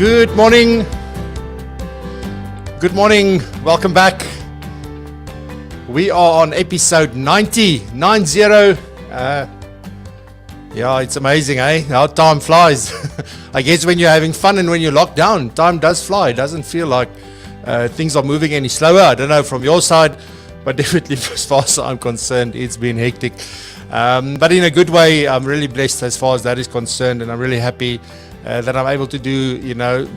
Good morning. Good morning. Welcome back. We are on episode 90. Yeah, it's amazing, eh? How time flies. I guess when you're having fun and when you're locked down, time does fly. It doesn't feel like things are moving any slower. I don't know from your side, but definitely as far as I'm concerned, it's been hectic. But in a good way, I'm really blessed as far as that is concerned, and I'm really happy that I'm able to do,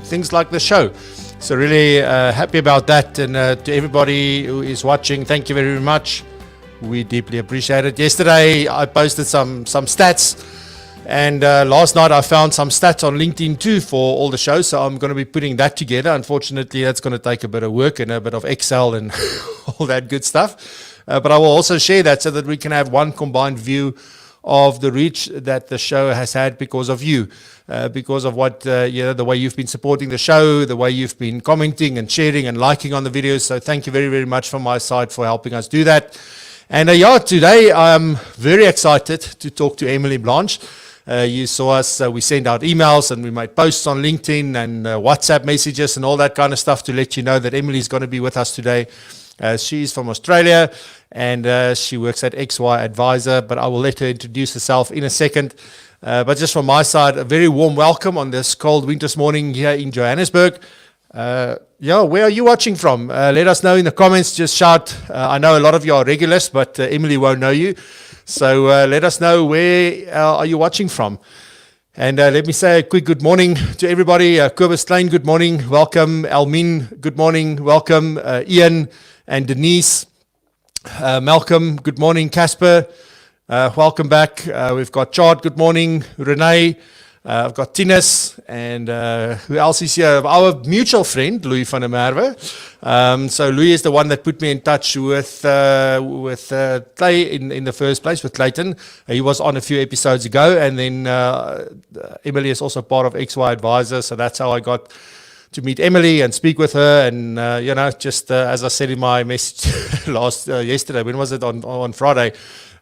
things like the show. So really happy about that, and to everybody who is watching, thank you very much. We deeply appreciate it. Yesterday, I posted some stats, and last night I found some stats on LinkedIn too for all the shows, so I'm going to be putting that together. Unfortunately, that's going to take a bit of work and a bit of Excel and all that good stuff. But I will also share that so that we can have one combined view of the reach that the show has had because of you, because of what, the way you've been supporting the show, the way you've been commenting and sharing and liking on the videos. So thank you very, very much from my side for helping us do that. And today I'm very excited to talk to Emily Blanch. You saw us, we sent out emails and we made posts on LinkedIn and WhatsApp messages and all that kind of stuff to let you know that Emily is going to be with us today. She's from Australia, and she works at XY Advisor, but I will let her introduce herself in a second. But just from my side, a very warm welcome on this cold winter's morning here in Johannesburg. Where are you watching from? Let us know in the comments. Just shout. I know a lot of you are regulars, but Emily won't know you. So let us know where are you watching from. And let me say a quick good morning to everybody. Kobus Klein, good morning. Welcome. Elmin, good morning. Welcome. Ian and Denise. Malcolm, good morning. Casper, welcome back. We've got Chad, good morning. Renee, I've got Tinus, and who else is here? Our mutual friend, Louis van der Merwe. So Louis is the one that put me in touch with Clay in the first place, with Clayton. He was on a few episodes ago, and then Emily is also part of XY Advisor, so that's how I got to meet Emily and speak with her, and as I said in my message yesterday, when was it, on Friday,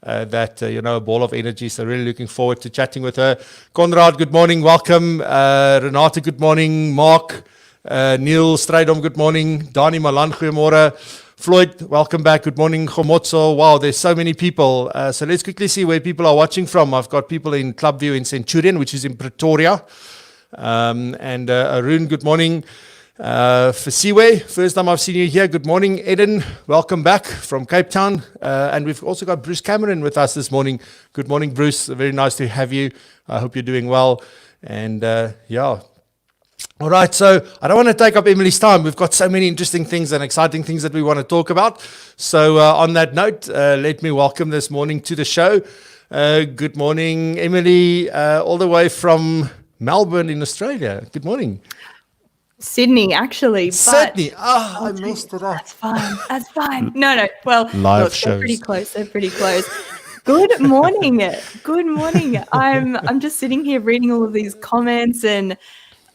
that a ball of energy. So really looking forward to chatting with her. Conrad, good morning, welcome. Renata, good morning. Mark, Neil Strydom, good morning. Dani Malan, goeiemorgen. Floyd, welcome back. Good morning. Gomotso. Wow, there's so many people. So let's quickly see where people are watching from. I've got people in Clubview in Centurion, which is in Pretoria. And Arun, good morning. Fasiwe, first time I've seen you here. Good morning. Eden, welcome back from Cape Town. And we've also got Bruce Cameron with us this morning. Good morning, Bruce. Very nice to have you. I hope you're doing well. And all right, so I don't want to take up Emily's time. We've got so many interesting things and exciting things that we want to talk about. So on that note, let me welcome this morning to the show. Good morning, Emily, all the way from Melbourne in Australia. Good morning. Sydney, actually. Sydney. I messed it up. That's fine. No. Well, live shows. They're pretty close. Good morning. Good morning. I'm just sitting here reading all of these comments, and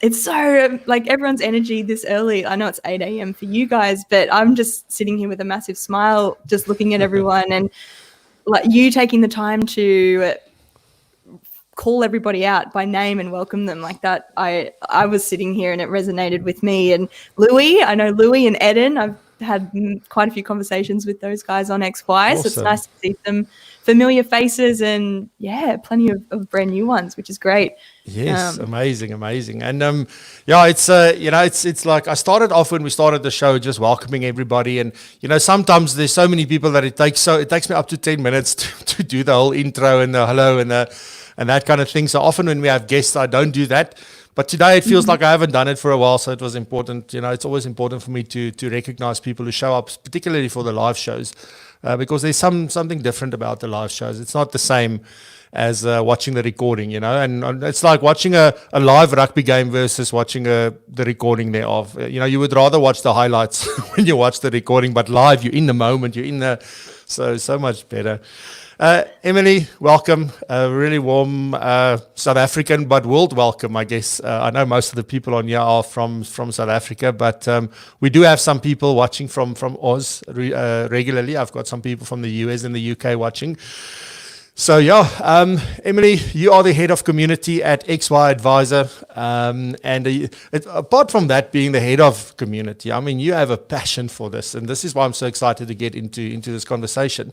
it's so like everyone's energy this early. I know it's 8 a.m. for you guys, but I'm just sitting here with a massive smile, just looking at everyone, and like you taking the time to call everybody out by name and welcome them like that. I was sitting here and it resonated with me. And Louis, I know Louis and Eden, I've had quite a few conversations with those guys on XY. Awesome. So it's nice to see some familiar faces and plenty of brand new ones, which is great. Yes, amazing. And it's like I started off when we started the show just welcoming everybody, and sometimes there's so many people that it takes me up to 10 minutes to do the whole intro and the hello and that kind of thing. So often when we have guests, I don't do that. But today it feels like I haven't done it for a while, so it was important. It's always important for me to recognize people who show up, particularly for the live shows, because there's something different about the live shows. It's not the same as watching the recording, and it's like watching a live rugby game versus watching the recording thereof. You would rather watch the highlights when you watch the recording, but live, you're in the moment, you're in the, so much better. Emily, welcome. Really warm South African, but world welcome, I guess. I know most of the people on here are from South Africa, but we do have some people watching from Oz regularly. I've got some people from the US and the UK watching. So yeah, Emily, you are the head of community at XY Advisor, apart from that being the head of community, I mean, you have a passion for this, and this is why I'm so excited to get into this conversation.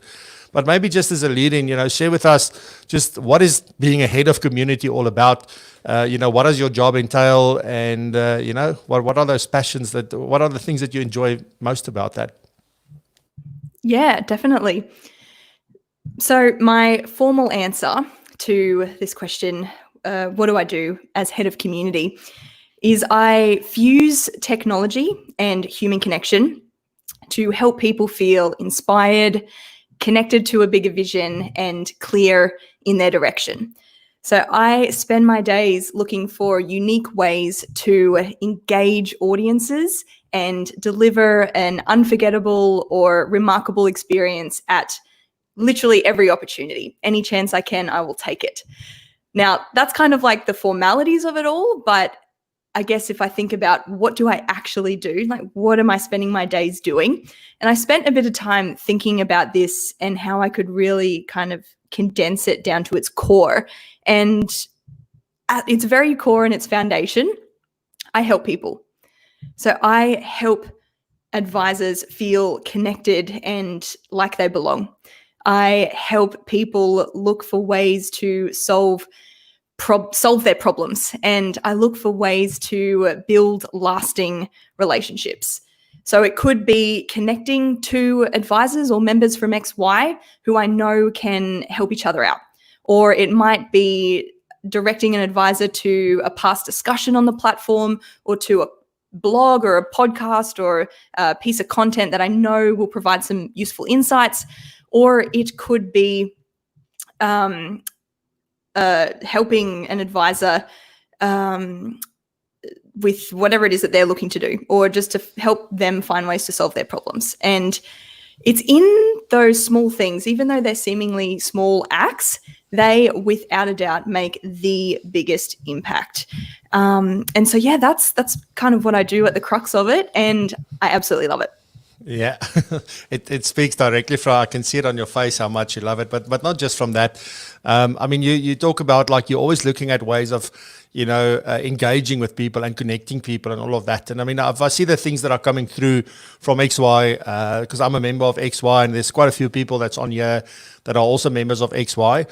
But maybe just as a lead-in, share with us just what is being a head of community all about. What does your job entail, and what are those passions what are the things that you enjoy most about that? Yeah, definitely. So my formal answer to this question, what do I do as head of community, is I fuse technology and human connection to help people feel inspired, connected to a bigger vision, and clear in their direction. So I spend my days looking for unique ways to engage audiences and deliver an unforgettable or remarkable experience at literally every opportunity. Any chance I can, I will take it. Now, that's kind of like the formalities of it all, but I guess if I think about what do I actually do, like what am I spending my days doing? And I spent a bit of time thinking about this and how I could really kind of condense it down to its core. And at its very core and its foundation, I help people. So I help advisors feel connected and like they belong. I help people look for ways to solve their problems, and I look for ways to build lasting relationships. So it could be connecting to advisors or members from XY who I know can help each other out, or it might be directing an advisor to a past discussion on the platform, or to a blog or a podcast or a piece of content that I know will provide some useful insights. Or it could be helping an advisor with whatever it is that they're looking to do, or just to help them find ways to solve their problems. And it's in those small things, even though they're seemingly small acts, they without a doubt make the biggest impact. And so, yeah, that's kind of what I do at the crux of it, and I absolutely love it. Yeah, it speaks directly from, I can see it on your face how much you love it, but not just from that. I mean, you talk about like you're always looking at ways of, engaging with people and connecting people and all of that. And I mean, if I see the things that are coming through from XY, because I'm a member of XY, and there's quite a few people that's on here that are also members of XY.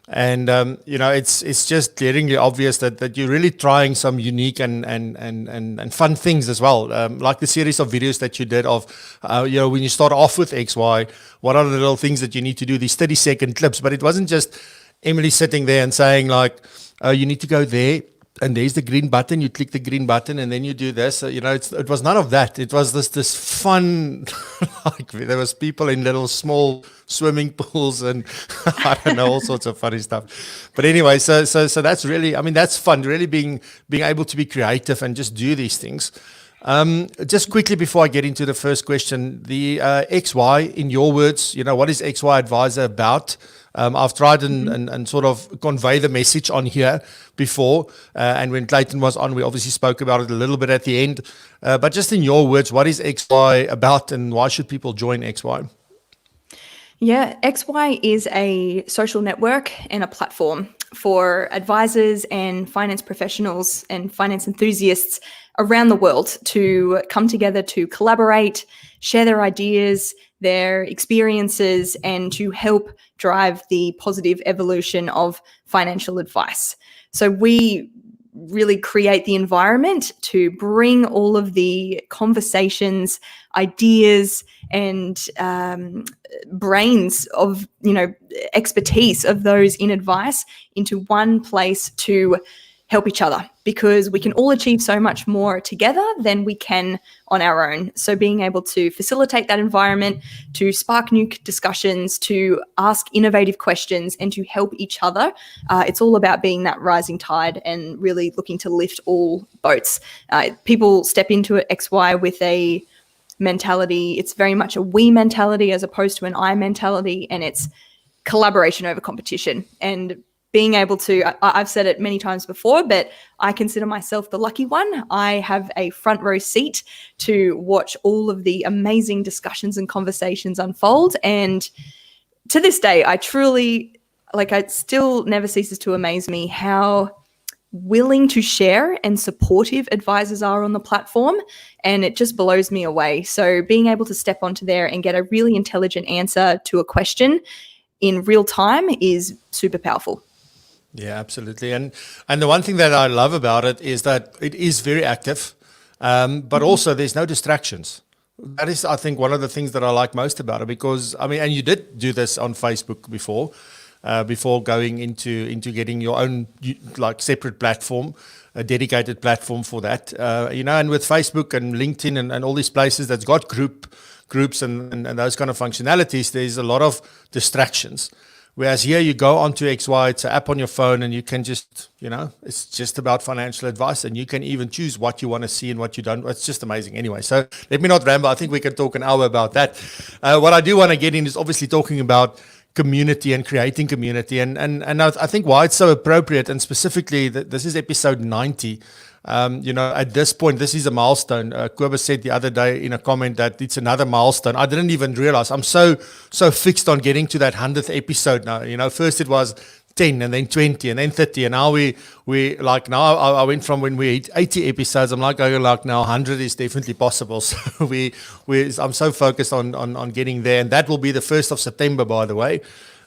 And it's just glaringly obvious that you're really trying some unique and fun things as well. Like the series of videos that you did of, when you start off with XY, what are the little things that you need to do? These 30-second clips, but it wasn't just Emily sitting there and saying like, you need to go there, and there's the green button. You click the green button, and then you do this. It was none of that. It was this fun. Like there was people in little small swimming pools, and I don't know, all sorts of funny stuff. But anyway, so that's really, I mean, that's fun. Really being able to be creative and just do these things. Just quickly before I get into the first question, the XY, in your words, what is XY Advisor about? I've tried and sort of convey the message on here before, and when Clayton was on, we obviously spoke about it a little bit at the end. But just in your words, what is XY about, and why should people join XY? Yeah, XY is a social network and a platform for advisors and finance professionals and finance enthusiasts around the world to come together to collaborate, share their ideas, their experiences, and to help drive the positive evolution of financial advice. So we really create the environment to bring all of the conversations, ideas, and brains of, expertise of those in advice into one place to help each other, because we can all achieve so much more together than we can on our own. So being able to facilitate that environment, to spark new discussions, to ask innovative questions, and to help each other, it's all about being that rising tide and really looking to lift all boats. People step into XY with a mentality. It's very much a we mentality as opposed to an I mentality, and it's collaboration over competition. And being able to, I've said it many times before, but I consider myself the lucky one. I have a front row seat to watch all of the amazing discussions and conversations unfold. And to this day, I truly like, it still never ceases to amaze me how willing to share and supportive advisors are on the platform, and it just blows me away. So being able to step onto there and get a really intelligent answer to a question in real time is super powerful. Yeah, absolutely. And the one thing that I love about it is that it is very active, but also there's no distractions. That is, I think, one of the things that I like most about it, because I mean, and you did do this on Facebook before going into getting your own like separate platform, a dedicated platform for that. And with Facebook and LinkedIn and all these places that's got groups and those kind of functionalities, there's a lot of distractions. Whereas here you go onto XY, it's an app on your phone, and you can just, it's just about financial advice, and you can even choose what you want to see and what you don't. It's just amazing. Anyway, so let me not ramble. I think we can talk an hour about that. What I do want to get in is obviously talking about community and creating community. And I think why it's so appropriate, and specifically this is episode 90. At this point, this is a milestone. Kobus said the other day in a comment that it's another milestone. I didn't even realize. I'm so fixed on getting to that 100th episode now. First it was 10 and then 20 and then 30. And now we like, now I went from when we hit 80 episodes, I'm like, now 100 is definitely possible. So I'm so focused on getting there. And that will be the 1st of September, by the way,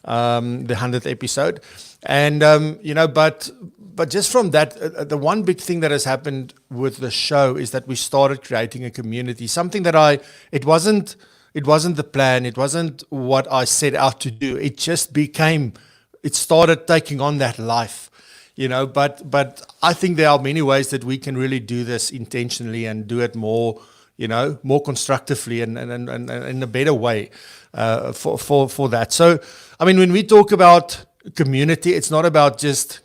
the 100th episode. And, but just from that, the one big thing that has happened with the show is that we started creating a community, something that it wasn't the plan. It wasn't what I set out to do. It just it started taking on that life, but I think there are many ways that we can really do this intentionally and do it more, more constructively and in a better way, for that. So, I mean, when we talk about community, it's not about just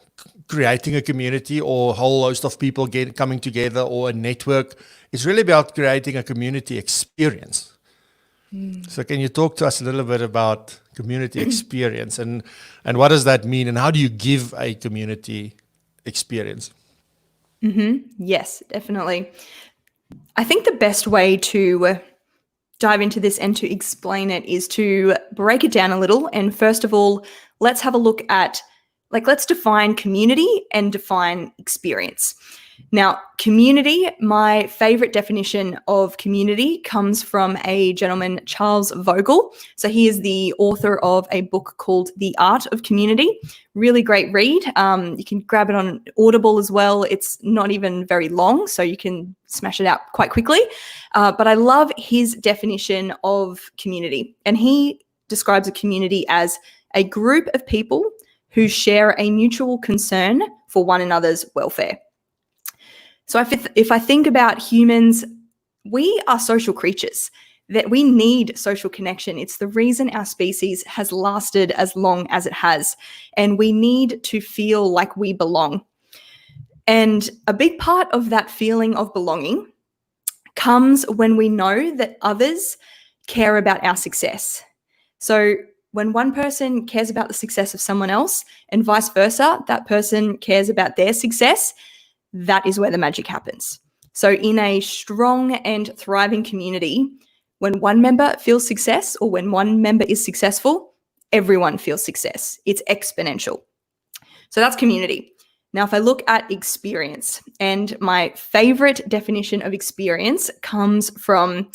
creating a community or a whole host of people coming together or a network. It's really about creating a community experience. So can you talk to us a little bit about community experience and what does that mean, and how do you give a community experience? Yes, definitely. I think the best way to dive into this and to explain it is to break it down a little. And first of all, let's have a look at, let's define community and define experience. Now, community, my favorite definition of community comes from a gentleman, Charles Vogel. So he is the author of a book called The Art of Community. Really great read. You can grab it on Audible as well. It's not even very long, so you can smash it out quite quickly. But I love his definition of community. And he describes a community as a group of people who share a mutual concern for one another's welfare. So if I think about humans, we are social creatures, that we need social connection. It's the reason our species has lasted as long as it has, and we need to feel like we belong. And a big part of that feeling of belonging comes when we know that others care about our success. So when one person cares about the success of someone else and vice versa, that person cares about their success, that is where the magic happens. So in a strong and thriving community, when one member feels success or when one member is successful, everyone feels success. It's exponential. So that's community. Now, if I look at experience, and my favorite definition of experience comes from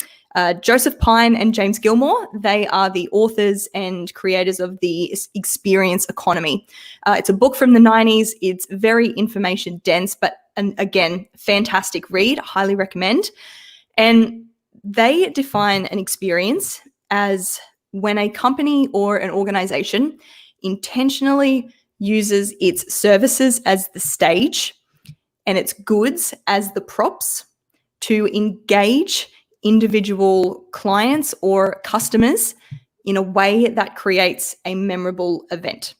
Joseph Pine and James Gilmore. They are the authors and creators of the experience economy. It's a book from the 90s. It's very information dense, but again, fantastic read. Highly recommend. And they define an experience as when a company or an organization intentionally uses its services as the stage and its goods as the props to engage individual clients or customers in a way that creates a memorable event.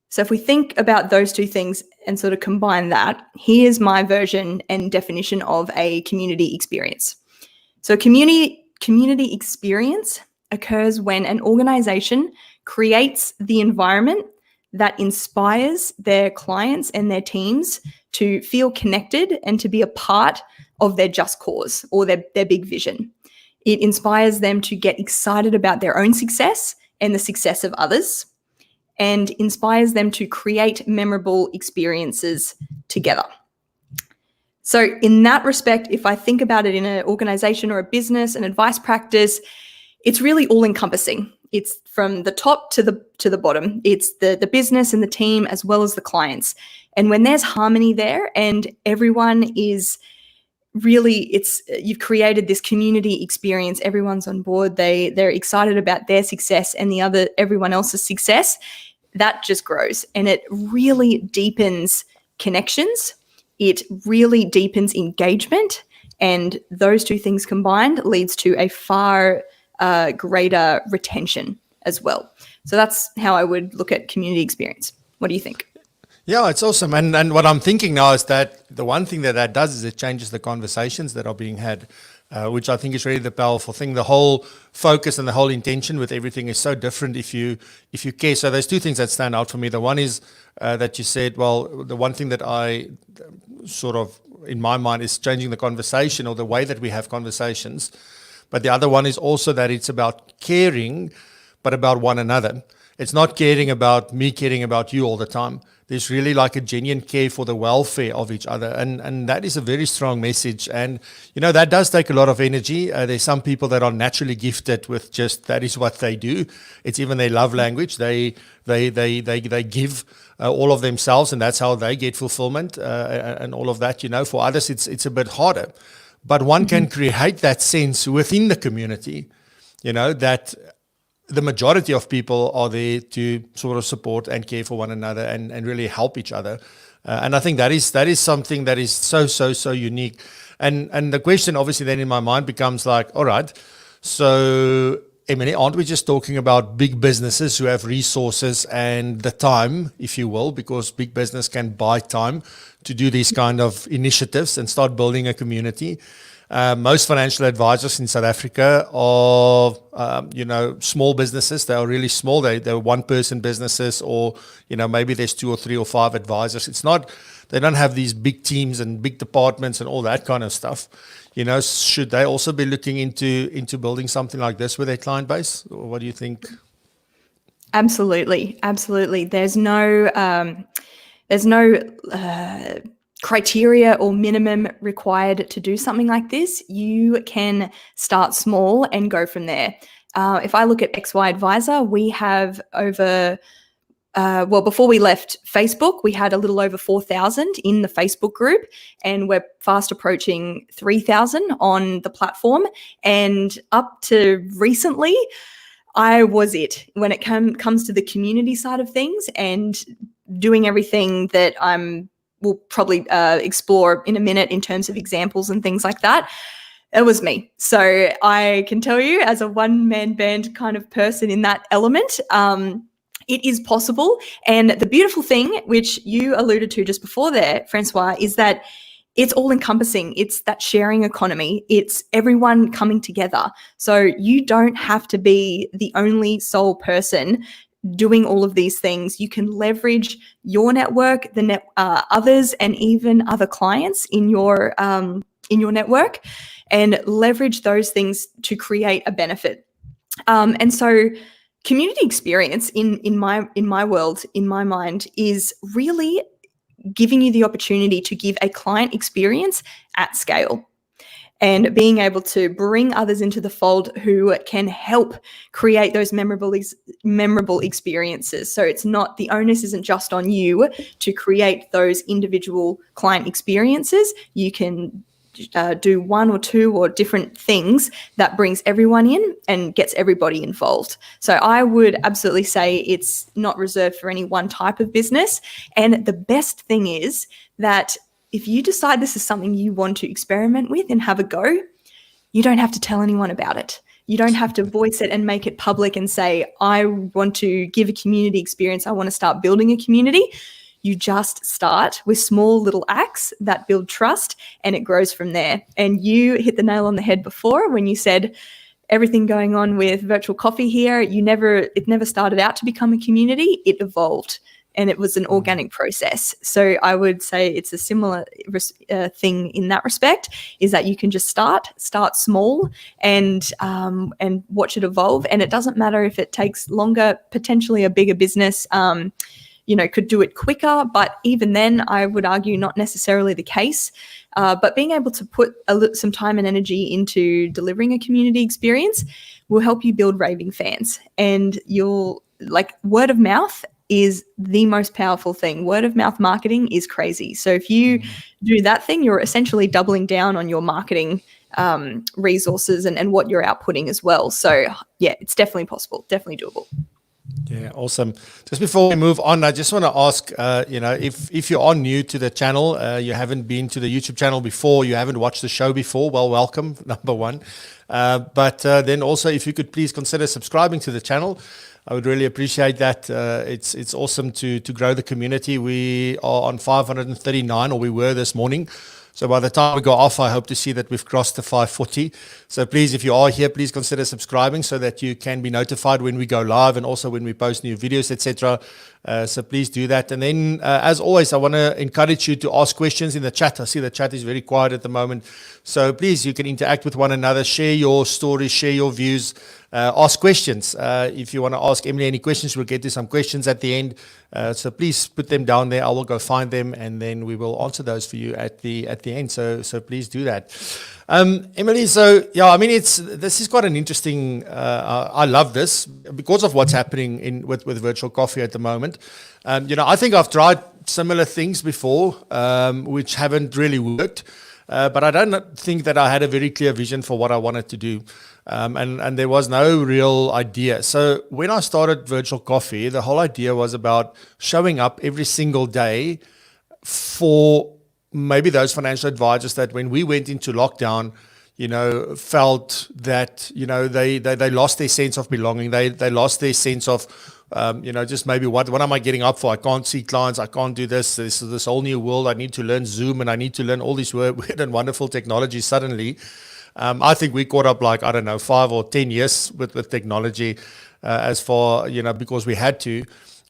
So if we think about those two things and sort of combine that, here's my version and definition of a community experience. So community experience occurs when an organization creates the environment that inspires their clients and their teams to feel connected and to be a part of their just cause or their big vision. It inspires them to get excited about their own success and the success of others. and inspires them to create memorable experiences together. So in that respect, if I think about it in an organization or a business, an advice practice, it's really all encompassing. It's from the top to the bottom. It's the business and the team as well as the clients. And when there's harmony there and everyone is really, you've created this community experience, everyone's on board, they're excited about their success and everyone else's success, that just grows and it really deepens connections. It really deepens engagement, and those two things combined leads to a far greater retention as well. So that's how I would look at community experience. What do you think? Yeah, it's awesome. And what I'm thinking now is that the one thing that does is it changes the conversations that are being had, which I think is really the powerful thing. The whole focus and the whole intention with everything is so different if you care. So there's two things that stand out for me. The one is that you said, well, the one thing that I sort of, in my mind, is changing the conversation or the way that we have conversations. But the other one is also that it's about caring, but about one another. It's not caring about me caring about you all the time. There's really like a genuine care for the welfare of each other. And that is a very strong message. And, that does take a lot of energy. There's some people that are naturally gifted with just that is what they do. It's even their love language. They give all of themselves, and that's how they get fulfillment and all of that. For others, it's a bit harder. But one can create that sense within the community, that the majority of people are there to sort of support and care for one another and really help each other. And I think that is something that is so unique. And the question obviously then in my mind becomes like, all right, so Emily, aren't we just talking about big businesses who have resources and the time, if you will, because big business can buy time to do these kind of initiatives and start building a community? Most financial advisors in South Africa are, small businesses. They are really small. They're one-person businesses, or maybe there's 2 or 3 or 5 advisors. It's not. They don't have these big teams and big departments and all that kind of stuff. Should they also be looking into building something like this with their client base? Or what do you think? Absolutely. There's no criteria or minimum required to do something like this. You can start small and go from there. If I look at XY Advisor, we have over, before we left Facebook, we had a little over 4,000 in the Facebook group, and we're fast approaching 3,000 on the platform. And up to recently, I was it when it comes to the community side of things and doing everything that we'll probably explore in a minute in terms of examples and things like that. It was me. So I can tell you, as a one-man band kind of person in that element, it is possible. And the beautiful thing, which you alluded to just before there, Francois, is that it's all encompassing. It's that sharing economy. It's everyone coming together. So you don't have to be the only sole person doing all of these things. You can leverage your network, others, and even other clients in your network, and leverage those things to create a benefit. And so, community experience in my world, in my mind, is really giving you the opportunity to give a client experience at scale, and being able to bring others into the fold who can help create those memorable experiences. So it's not, the onus isn't just on you to create those individual client experiences. You can do 1 or 2 or different things that brings everyone in and gets everybody involved. So I would absolutely say it's not reserved for any one type of business. And the best thing is that if you decide this is something you want to experiment with and have a go, you don't have to tell anyone about it. You don't have to voice it and make it public and say, I want to give a community experience. I want to start building a community. You just start with small little acts that build trust, and it grows from there. And you hit the nail on the head before when you said everything going on with virtual coffee here, it never started out to become a community. It evolved. and it was an organic process. So I would say it's a similar thing in that respect, is that you can just start small and watch it evolve. And it doesn't matter if it takes longer. Potentially a bigger business could do it quicker, but even then I would argue not necessarily the case. But being able to put some time and energy into delivering a community experience will help you build raving fans. And word of mouth is the most powerful thing. Word of mouth marketing is crazy. So if you do that thing, you're essentially doubling down on your marketing resources and what you're outputting as well. So yeah, it's definitely possible, definitely doable. Yeah, awesome. Just before we move on, I just want to ask, if you are new to the channel, you haven't been to the YouTube channel before, you haven't watched the show before, well, welcome, number one. But then also, if you could please consider subscribing to the channel, I would really appreciate that. It's awesome to grow the community. We are on 539, or we were this morning. So by the time we go off, I hope to see that we've crossed the 540. So please, if you are here, please consider subscribing so that you can be notified when we go live and also when we post new videos, etc. So please do that. And then, as always, I want to encourage you to ask questions in the chat. I see the chat is very quiet at the moment. So please, you can interact with one another, share your stories, share your views, ask questions. If you want to ask Emily any questions, we'll get to some questions at the end. So please put them down there. I will go find them, and then we will answer those for you at the end. So please do that. Emily, so yeah, I mean, this is quite an interesting. I love this because of what's happening with virtual coffee at the moment. I think I've tried similar things before, which haven't really worked. But I don't think that I had a very clear vision for what I wanted to do. And there was no real idea. So when I started Virtual Coffee, the whole idea was about showing up every single day for maybe those financial advisors that when we went into lockdown, felt that, they lost their sense of belonging. They lost their sense of, just maybe what am I getting up for? I can't see clients. I can't do this. This is this whole new world. I need to learn Zoom and I need to learn all these weird and wonderful technology suddenly. I think we caught up 5 or 10 years with technology as far, because we had to.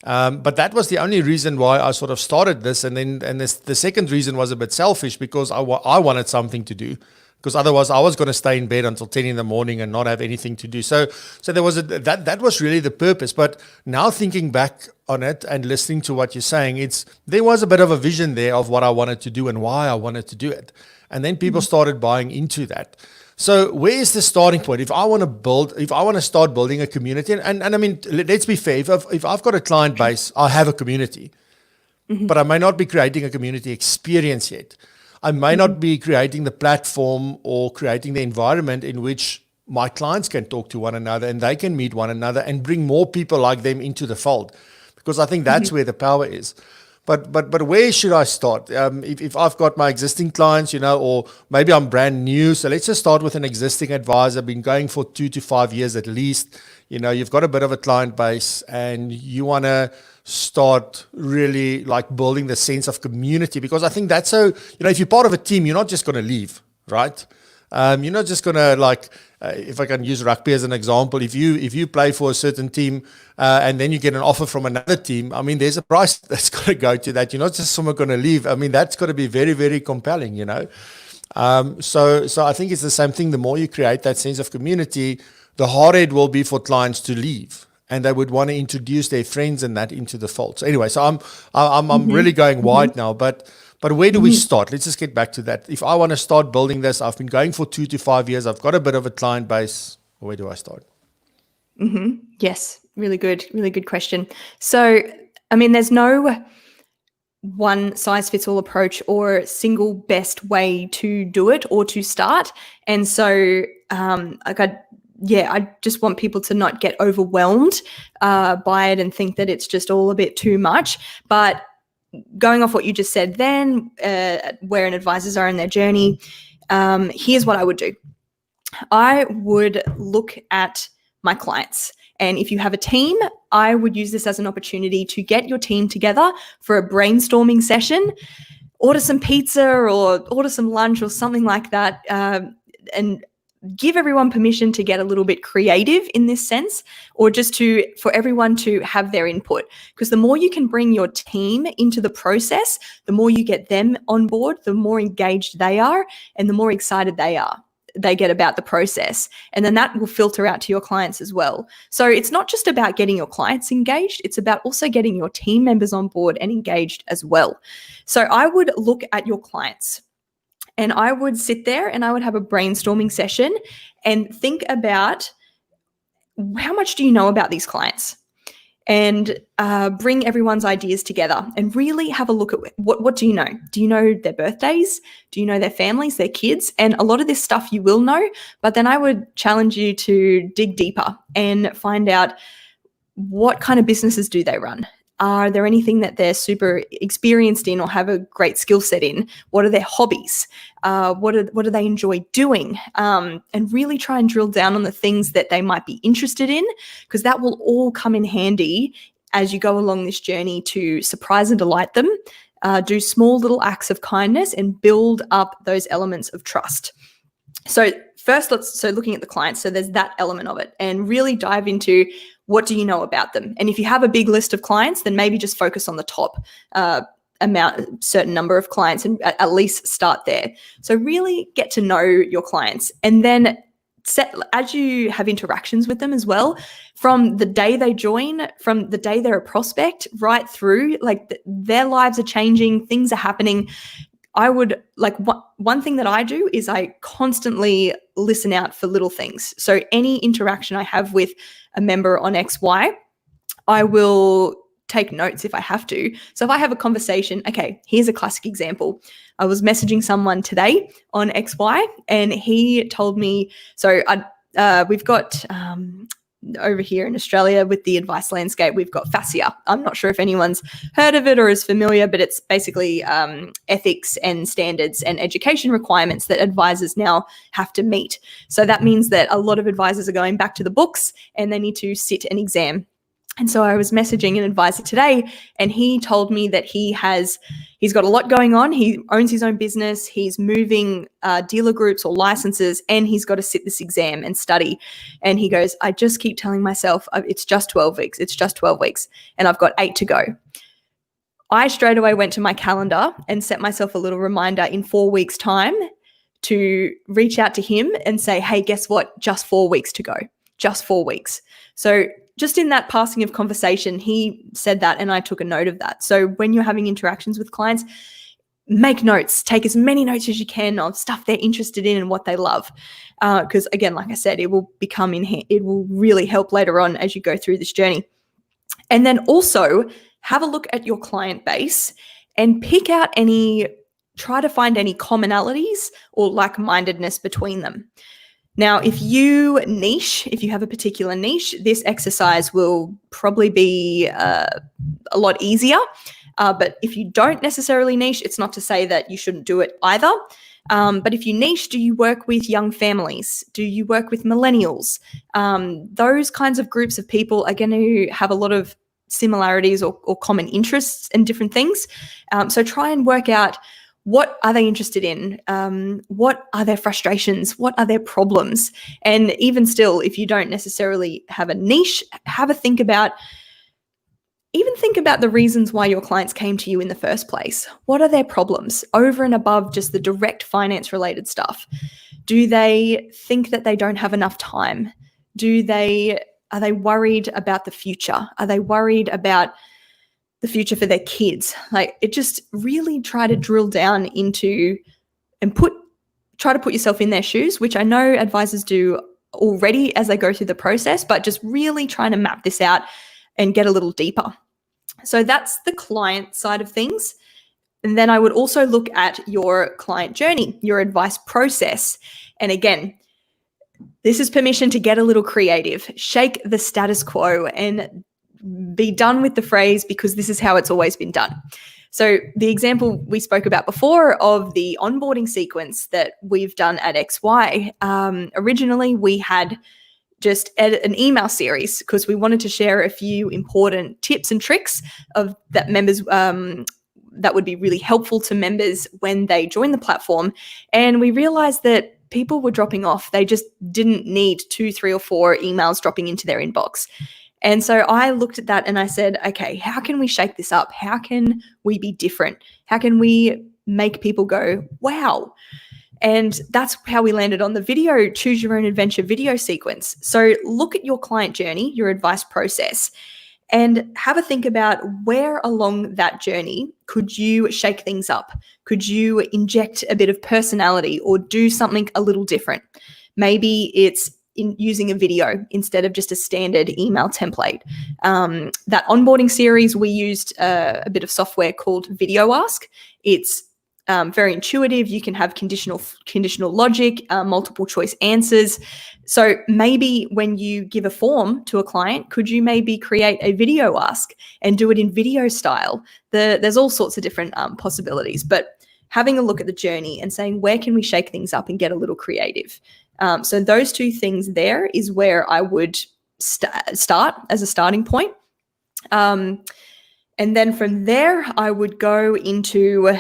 But that was the only reason why I sort of started this. And the second reason was a bit selfish because I wanted something to do. Because otherwise I was going to stay in bed until 10 in the morning and not have anything to do. So there was that was really the purpose. But now thinking back on it and listening to what you're saying, there was a bit of a vision there of what I wanted to do and why I wanted to do it. And then people started buying into that. So where is the starting point? If I want to start building a community, and I mean, let's be fair, if I've got a client base, I have a community, but I may not be creating a community experience yet. I may not be creating the platform or creating the environment in which my clients can talk to one another and they can meet one another and bring more people like them into the fold, because I think that's where the power is. But where should I start? If I've got my existing clients, or maybe I'm brand new. So let's just start with an existing advisor, been going for 2 to 5 years at least. You've got a bit of a client base and you want to start really building the sense of community, because I think that's so, if you're part of a team, you're not just going to leave, right? You're not just going to if I can use rugby as an example, if you play for a certain team and then you get an offer from another team, I mean, there's a price that's got to go to that. You're not just someone going to leave. I mean, that's got to be very, very compelling, So I think it's the same thing. The more you create that sense of community, the harder it will be for clients to leave. And they would want to introduce their friends and that into the fold. So anyway, so I'm really going wide now, but where do we start? Let's just get back to that. If I want to start building this, I've been going for 2 to 5 years. I've got a bit of a client base. Where do I start? Yes, really good question. So, I mean, there's no one size fits all approach or single best way to do it or to start. And so, I just want people to not get overwhelmed by it and think that it's just all a bit too much. But going off what you just said then, where an advisors are in their journey, here's what I would do. I would look at my clients. And if you have a team, I would use this as an opportunity to get your team together for a brainstorming session, order some pizza or order some lunch or something like that, and give everyone permission to get a little bit creative in this sense, or just for everyone to have their input. Because the more you can bring your team into the process, the more you get them on board, the more engaged they are, and the more excited they get about the process. And then that will filter out to your clients as well. So it's not just about getting your clients engaged, it's about also getting your team members on board and engaged as well. So I would look at your clients, and I would sit there and I would have a brainstorming session and think about, how much do you know about these clients? And bring everyone's ideas together and really have a look at what do you know? Do you know their birthdays? Do you know their families, their kids? And a lot of this stuff you will know, but then I would challenge you to dig deeper and find out, what kind of businesses do they run? Are there anything that they're super experienced in or have a great skill set in? What are their hobbies? What do they enjoy doing? And really try and drill down on the things that they might be interested in, because that will all come in handy as you go along this journey to surprise and delight them, do small little acts of kindness, and build up those elements of trust. So first, looking at the clients, so there's that element of it, and really dive into, what do you know about them? And if you have a big list of clients, then maybe just focus on the top certain number of clients, and at least start there. So really get to know your clients, and then as you have interactions with them as well, from the day they join, from the day they're a prospect, right through, like their lives are changing, things are happening. I would one thing that I do is I constantly listen out for little things. So any interaction I have with a member on XY, I will take notes if I have to. So if I have a conversation, okay, here's a classic example. I was messaging someone today on XY, and he told me, so we've got over here in Australia with the advice landscape, we've got FASIA. I'm not sure if anyone's heard of it or is familiar, but it's basically ethics and standards and education requirements that advisors now have to meet. So that means that a lot of advisors are going back to the books and they need to sit an exam. And so I was messaging an advisor today, and he told me that he's got a lot going on. He owns his own business. He's moving dealer groups or licenses, and he's got to sit this exam and study. And he goes, I just keep telling myself, it's just 12 weeks. It's just 12 weeks. And I've got 8 to go. I straight away went to my calendar and set myself a little reminder in 4 weeks' time to reach out to him and say, hey, guess what? Just 4 weeks to go. Just 4 weeks. So just in that passing of conversation, he said that, and I took a note of that. So when you're having interactions with clients, make notes, take as many notes as you can of stuff they're interested in and what they love. Because again, like I said, it will it will really help later on as you go through this journey. And then also have a look at your client base and try to find any commonalities or like-mindedness between them. Now, if you have a particular niche, this exercise will probably be a lot easier. But if you don't necessarily niche, it's not to say that you shouldn't do it either. But if you niche, do you work with young families? Do you work with millennials? Those kinds of groups of people are going to have a lot of similarities or common interests in different things. So try and work out, what are they interested in? What are their frustrations? What are their problems? And even still, if you don't necessarily have a niche, think about the reasons why your clients came to you in the first place. What are their problems over and above just the direct finance related stuff? Do they think that they don't have enough time? Are they worried about the future? Are they worried about the future for their kids? Just really try to drill down into and try to put yourself in their shoes, which I know advisors do already as they go through the process, but just really trying to map this out and get a little deeper. So that's the client side of things. And then I would also look at your client journey, your advice process. And again, this is permission to get a little creative, shake the status quo, and be done with the phrase, because this is how it's always been done. So the example we spoke about before of the onboarding sequence that we've done at XY, originally we had just an email series because we wanted to share a few important tips and tricks that members that would be really helpful to members when they join the platform. And we realized that people were dropping off. They just didn't need 2, 3, or 4 emails dropping into their inbox. And so I looked at that and I said, okay, how can we shake this up? How can we be different? How can we make people go, wow? And that's how we landed on the video, choose your own adventure video sequence. So look at your client journey, your advice process, and have a think about where along that journey could you shake things up? Could you inject a bit of personality or do something a little different? Maybe it's in using a video instead of just a standard email template. That onboarding series, we used a bit of software called Video Ask. It's very intuitive. You can have conditional logic, multiple choice answers. So maybe when you give a form to a client, could you maybe create a video ask and do it in video style? There's all sorts of different possibilities, but having a look at the journey and saying, where can we shake things up and get a little creative? So those 2 things there is where I would start as a starting point. And then from there, I would go into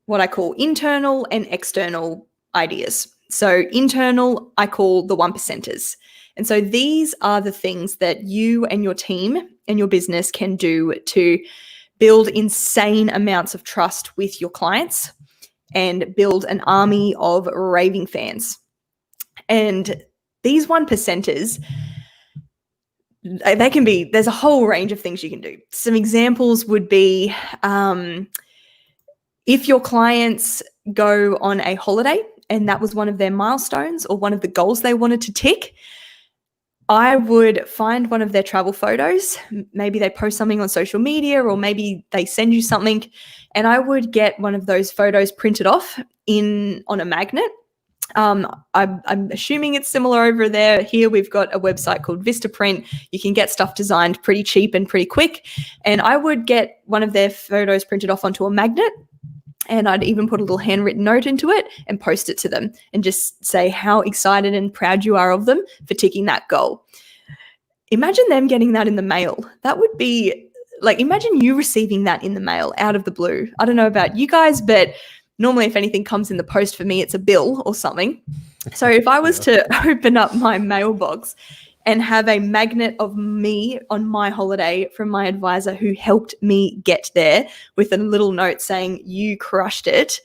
what I call internal and external ideas. So internal, I call the 1%ers. And so these are the things that you and your team and your business can do to build insane amounts of trust with your clients and build an army of raving fans. And these 1%ers, they can be, there's a whole range of things you can do. Some examples would be, if your clients go on a holiday and that was one of their milestones or one of the goals they wanted to tick, I would find one of their travel photos. Maybe they post something on social media or maybe they send you something, and I would get one of those photos printed off on a magnet. I'm assuming it's similar over there. Here we've got a website called Vistaprint. You can get stuff designed pretty cheap and pretty quick. And I would get one of their photos printed off onto a magnet, and I'd even put a little handwritten note into it and post it to them and just say how excited and proud you are of them for ticking that goal. Imagine them getting that in the mail. That would be like, imagine you receiving that in the mail out of the blue. I don't know about you guys, but normally if anything comes in the post for me, it's a bill or something. So if I was to open up my mailbox and have a magnet of me on my holiday from my advisor who helped me get there with a little note saying, you crushed it.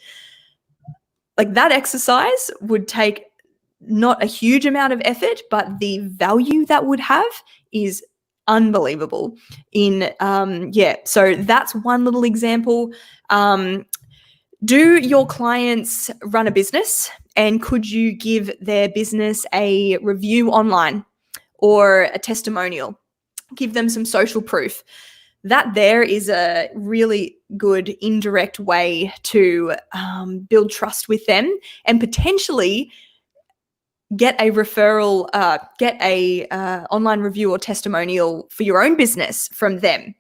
Like, that exercise would take not a huge amount of effort, but the value that would have is unbelievable. So that's one little example. Do your clients run a business, and could you give their business a review online or a testimonial? Give them some social proof. That there is a really good indirect way to build trust with them and potentially get a referral, get a online review or testimonial for your own business from them.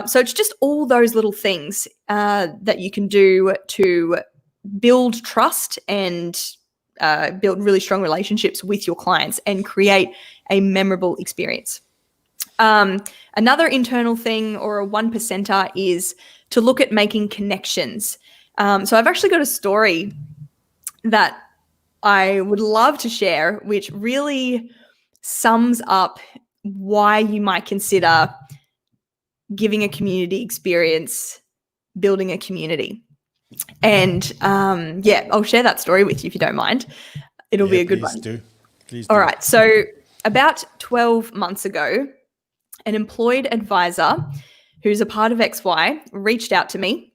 So it's just all those little things that you can do to build trust and build really strong relationships with your clients and create a memorable experience. Another internal thing or a 1%er is to look at making connections. So I've actually got a story that I would love to share, which really sums up why you might consider giving a community experience, building a community. And I'll share that story with you if you don't mind. It'll be a good one. Please do. All right. So about 12 months ago, an employed advisor who's a part of XY reached out to me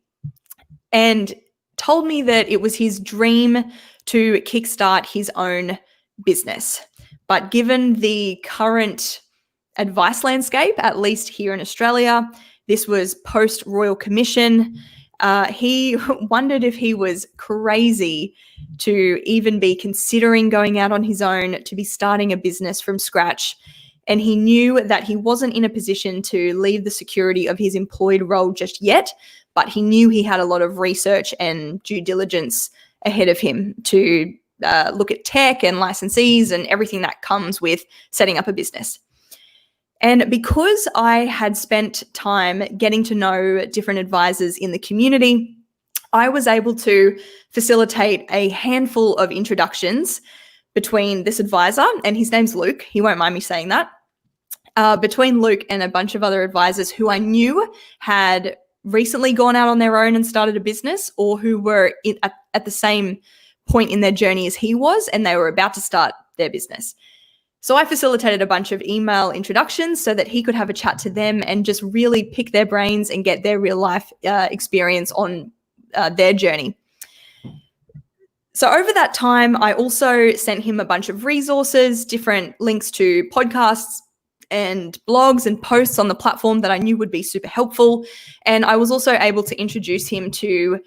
and told me that it was his dream to kickstart his own business. But given the current advice landscape, at least here in Australia, this was post-Royal Commission, he wondered if he was crazy to even be considering going out on his own, to be starting a business from scratch. And he knew that he wasn't in a position to leave the security of his employed role just yet, but he knew he had a lot of research and due diligence ahead of him to look at tech and licensees and everything that comes with setting up a business. And because I had spent time getting to know different advisors in the community, I was able to facilitate a handful of introductions between this advisor, and his name's Luke. He won't mind me saying that. Between Luke and a bunch of other advisors who I knew had recently gone out on their own and started a business, or who were at the same point in their journey as he was, and they were about to start their business. So I facilitated a bunch of email introductions so that he could have a chat to them and just really pick their brains and get their real life experience on their journey. So over that time, I also sent him a bunch of resources, different links to podcasts and blogs and posts on the platform that I knew would be super helpful. And I was also able to introduce him to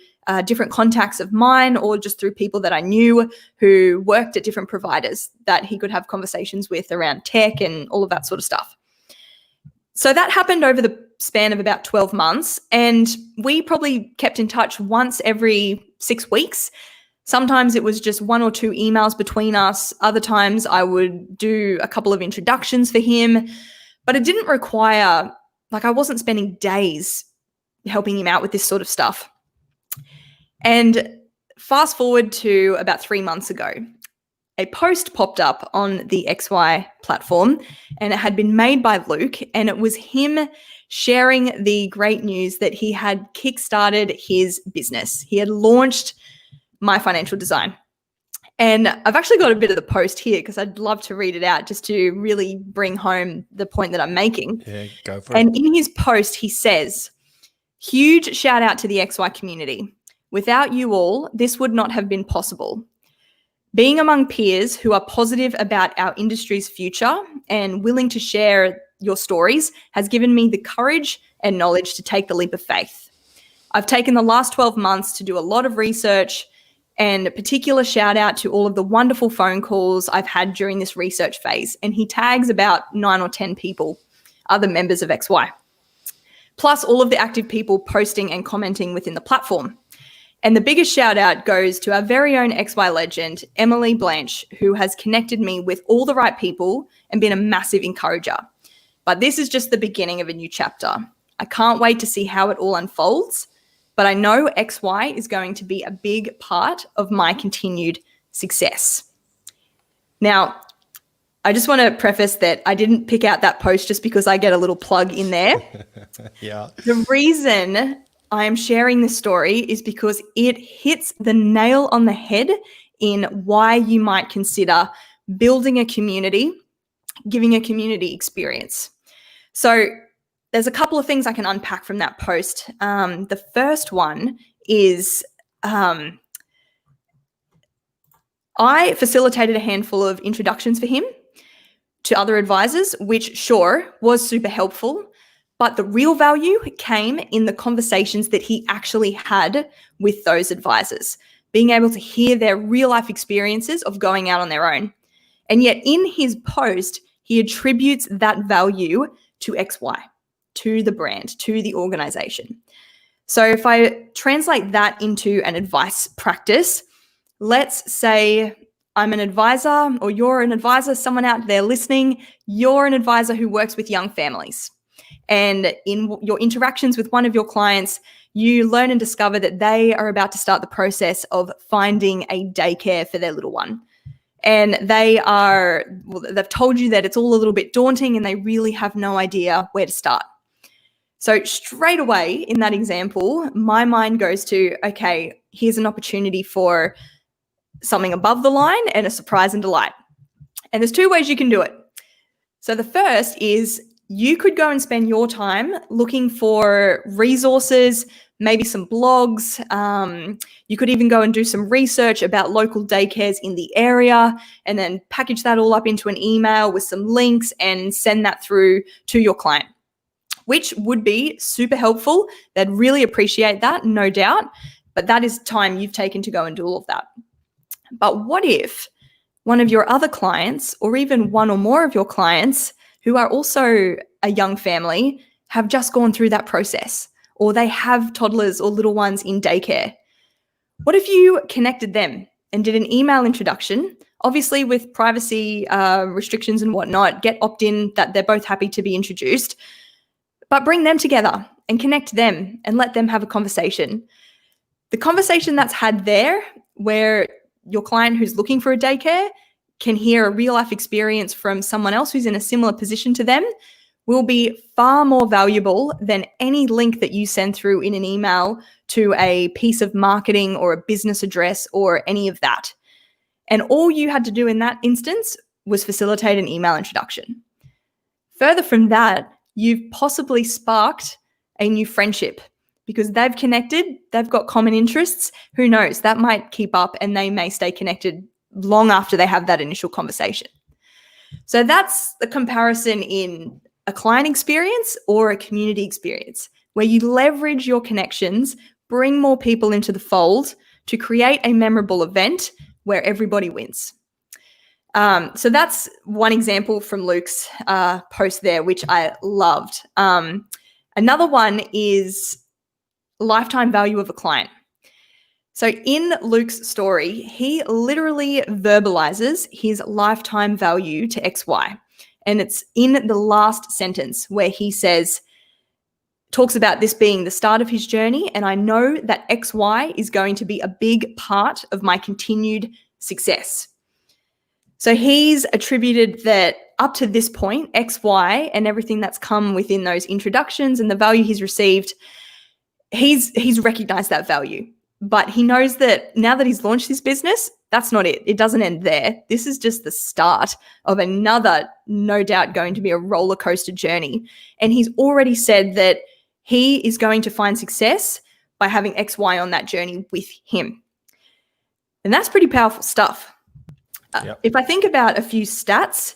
different contacts of mine, or just through people that I knew who worked at different providers that he could have conversations with around tech and all of that sort of stuff. So that happened over the span of about 12 months. And we probably kept in touch once every 6 weeks. Sometimes it was just 1 or 2 emails between us. Other times I would do a couple of introductions for him, but it didn't require, I wasn't spending days helping him out with this sort of stuff. And fast forward to about 3 months ago, a post popped up on the XY platform, and it had been made by Luke, and it was him sharing the great news that he had kickstarted his business. He had launched My Financial Design. And I've actually got a bit of the post here because I'd love to read it out just to really bring home the point that I'm making. Yeah, go for it. And in his post, he says, "Huge shout out to the XY community. Without you all, this would not have been possible. Being among peers who are positive about our industry's future and willing to share your stories has given me the courage and knowledge to take the leap of faith. I've taken the last 12 months to do a lot of research, and a particular shout out to all of the wonderful phone calls I've had during this research phase." And he tags about 9 or 10 people, other members of XY, plus all of the active people posting and commenting within the platform. And the biggest shout out goes to our very own XY legend, Emily Blanch, who has connected me with all the right people and been a massive encourager. But this is just the beginning of a new chapter. I can't wait to see how it all unfolds, but I know XY is going to be a big part of my continued success. Now, I just want to preface that I didn't pick out that post just because I get a little plug in there. Yeah. The reason I am sharing this story is because it hits the nail on the head in why you might consider building a community, giving a community experience. So there's a couple of things I can unpack from that post. The first one is I facilitated a handful of introductions for him to other advisors, which sure was super helpful, but the real value came in the conversations that he actually had with those advisors, being able to hear their real life experiences of going out on their own. And yet in his post, he attributes that value to XY, to the brand, to the organization. So if I translate that into an advice practice, let's say I'm an advisor, or you're an advisor, someone out there listening, you're an advisor who works with young families. And in your interactions with one of your clients, you learn and discover that they are about to start the process of finding a daycare for their little one. And they've told you that it's all a little bit daunting and they really have no idea where to start. So straight away in that example, my mind goes to, okay, here's an opportunity for something above the line and a surprise and delight. And there's 2 ways you can do it. So the first is you could go and spend your time looking for resources, maybe some blogs. You could even go and do some research about local daycares in the area and then package that all up into an email with some links and send that through to your client, which would be super helpful. They'd really appreciate that, no doubt. But that is time you've taken to go and do all of that. But what if one of your other clients, or even one or more of your clients who are also a young family, have just gone through that process, or they have toddlers or little ones in daycare? What if you connected them and did an email introduction, obviously with privacy restrictions and whatnot, get opt-in that they're both happy to be introduced, but bring them together and connect them and let them have a conversation. The conversation that's had there, where your client who's looking for a daycare can hear a real life experience from someone else who's in a similar position to them, will be far more valuable than any link that you send through in an email to a piece of marketing or a business address or any of that. And all you had to do in that instance was facilitate an email introduction. Further from that, you've possibly sparked a new friendship because they've connected, they've got common interests. Who knows? That might keep up and they may stay connected long after they have that initial conversation. So that's the comparison in a client experience or a community experience, where you leverage your connections, bring more people into the fold to create a memorable event where everybody wins. So that's one example from Luke's post there, which I loved. Another one is lifetime value of a client. So in Luke's story, he literally verbalizes his lifetime value to XY. And it's in the last sentence where he talks about this being the start of his journey. And I know that XY is going to be a big part of my continued success. So he's attributed that up to this point, XY and everything that's come within those introductions and the value he's received, he's recognized that value. But he knows that now that he's launched this business, that's not it. It doesn't end there. This is just the start of another, no doubt, going to be a roller coaster journey. And he's already said that he is going to find success by having XY on that journey with him. And that's pretty powerful stuff. Yep. If I think about a few stats,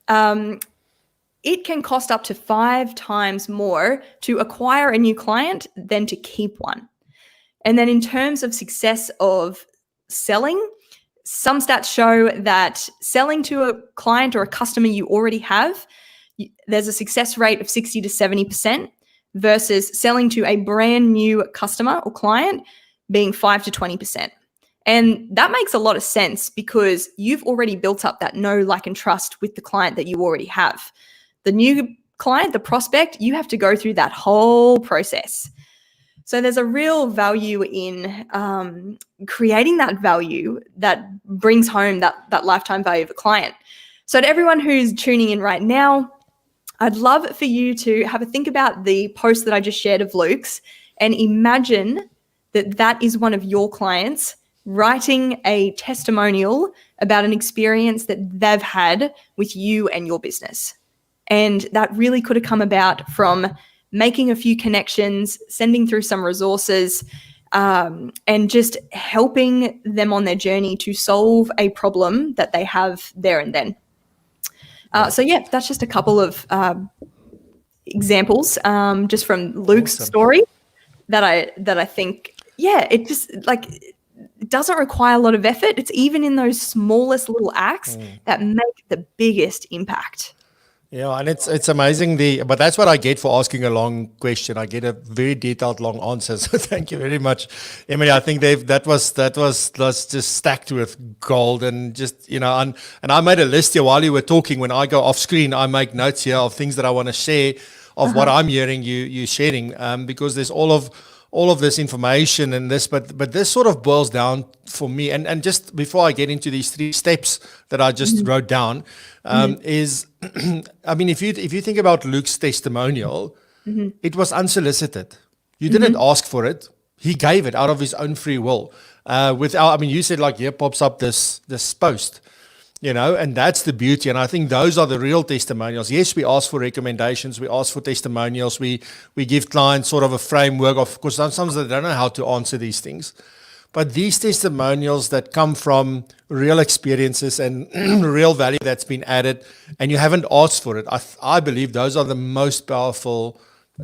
it can cost up to 5 times more to acquire a new client than to keep one. And then in terms of success of selling, some stats show that selling to a client or a customer you already have, there's a success rate of 60 to 70% versus selling to a brand new customer or client being 5 to 20%. And that makes a lot of sense because you've already built up that know, like, and trust with the client that you already have. The new client, the prospect, you have to go through that whole process. So there's a real value in creating that value that brings home that lifetime value of a client. So to everyone who's tuning in right now, I'd love for you to have a think about the post that I just shared of Luke's and imagine that that is one of your clients writing a testimonial about an experience that they've had with you and your business. And that really could have come about from making a few connections, sending through some resources, and just helping them on their journey to solve a problem that they have there and then. So yeah, that's just a couple of examples just from Luke's story that I think, yeah, it just it doesn't require a lot of effort. It's even in those smallest little acts that make the biggest impact. Yeah, and it's amazing but that's what I get for asking a long question. I get a very detailed long answer. So thank you very much, Emily. I think that was just stacked with gold, and just, you know, and I made a list here while you were talking. When I go off screen, I make notes here of things that I want to share of what I'm hearing you sharing, because there's all of this information and this, but this sort of boils down for me. And just before I get into these 3 steps that I just wrote down, is, I mean, if you think about Luke's testimonial, it was unsolicited. You didn't ask for it. He gave it out of his own free will. I mean, you said, like, here pops up this post, you know, and that's the beauty. And I think those are the real testimonials. Yes, we ask for recommendations, we ask for testimonials, we give clients sort of a framework. Of course, sometimes they don't know how to answer these things. But these testimonials that come from real experiences and real value that's been added, and you haven't asked for it, I believe those are the most powerful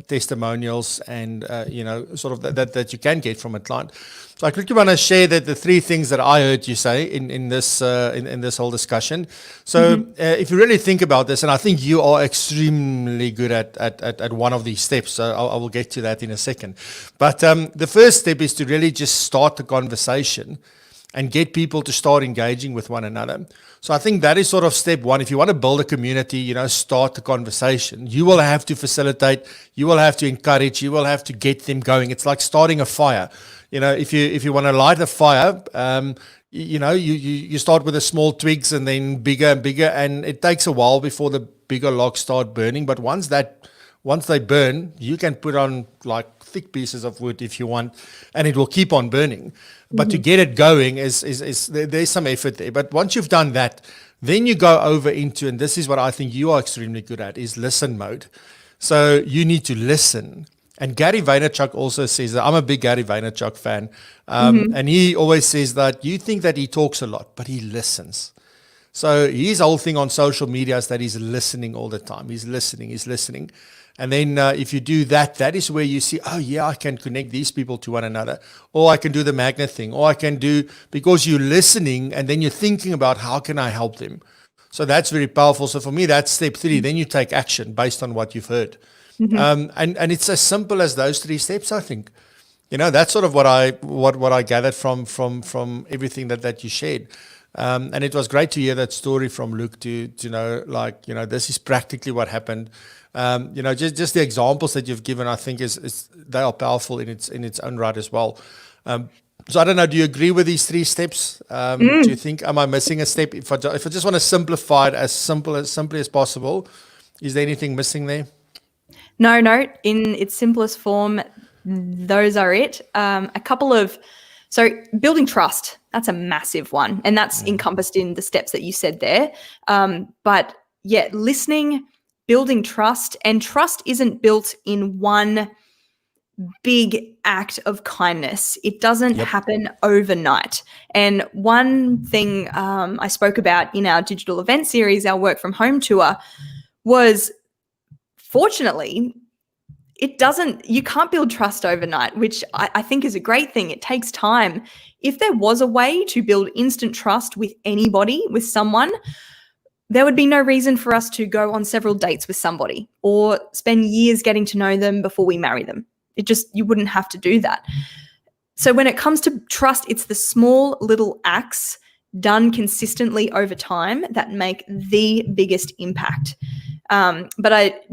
testimonials, and you know, sort of that you can get from a client. So I quickly want to share that the 3 things that I heard you say in this whole discussion. So if you really think about this, and I think you are extremely good at one of these steps, so I will get to that in a second. But the first step is to really just start the conversation and get people to start engaging with one another. So I think that is sort of step one. If you want to build a community, start the conversation. You will have to facilitate, you will have to encourage, you will have to get them going. It's like starting a fire. If you want to light a fire, you start with the small twigs and then bigger and bigger, and it takes a while before the bigger logs start burning. But once they burn, you can put on like thick pieces of wood if you want, and it will keep on burning. But to get it going there's some effort there. But once you've done that, then you go over into, and this is what I think you are extremely good at, is listen mode. So you need to listen. And Gary Vaynerchuk also says that, I'm a big Gary Vaynerchuk fan, and he always says that you think that he talks a lot, but he listens. So his whole thing on social media is that he's listening all the time. He's listening. And then if you do that, that is where you see, oh yeah, I can connect these people to one another, or I can do the magnet thing, or I can do, because you're listening and then you're thinking about how can I help them. So that's very powerful. So for me, that's step 3. Then you take action based on what you've heard. And it's as simple as those 3 steps, I think. That's sort of what I gathered from everything that you shared. And it was great to hear that story from Luke to know, this is practically what happened. Just the examples that you've given, I think they are powerful in its own right as well. So I don't know, do you agree with these 3 steps? Do you think, am I missing a step? If I just want to simplify it as simply as possible, is there anything missing there? No, in its simplest form, those are it. So building trust, that's a massive one. And that's encompassed in the steps that you said there. But yeah, listening, building trust, and trust isn't built in one big act of kindness. It doesn't happen overnight. And one thing I spoke about in our digital event series, our work from home tour, was fortunately, you can't build trust overnight, which I think is a great thing. It takes time. If there was a way to build instant trust with anybody, with someone, there would be no reason for us to go on several dates with somebody or spend years getting to know them before we marry them. You wouldn't have to do that. So when it comes to trust, it's the small little acts done consistently over time that make the biggest impact. But at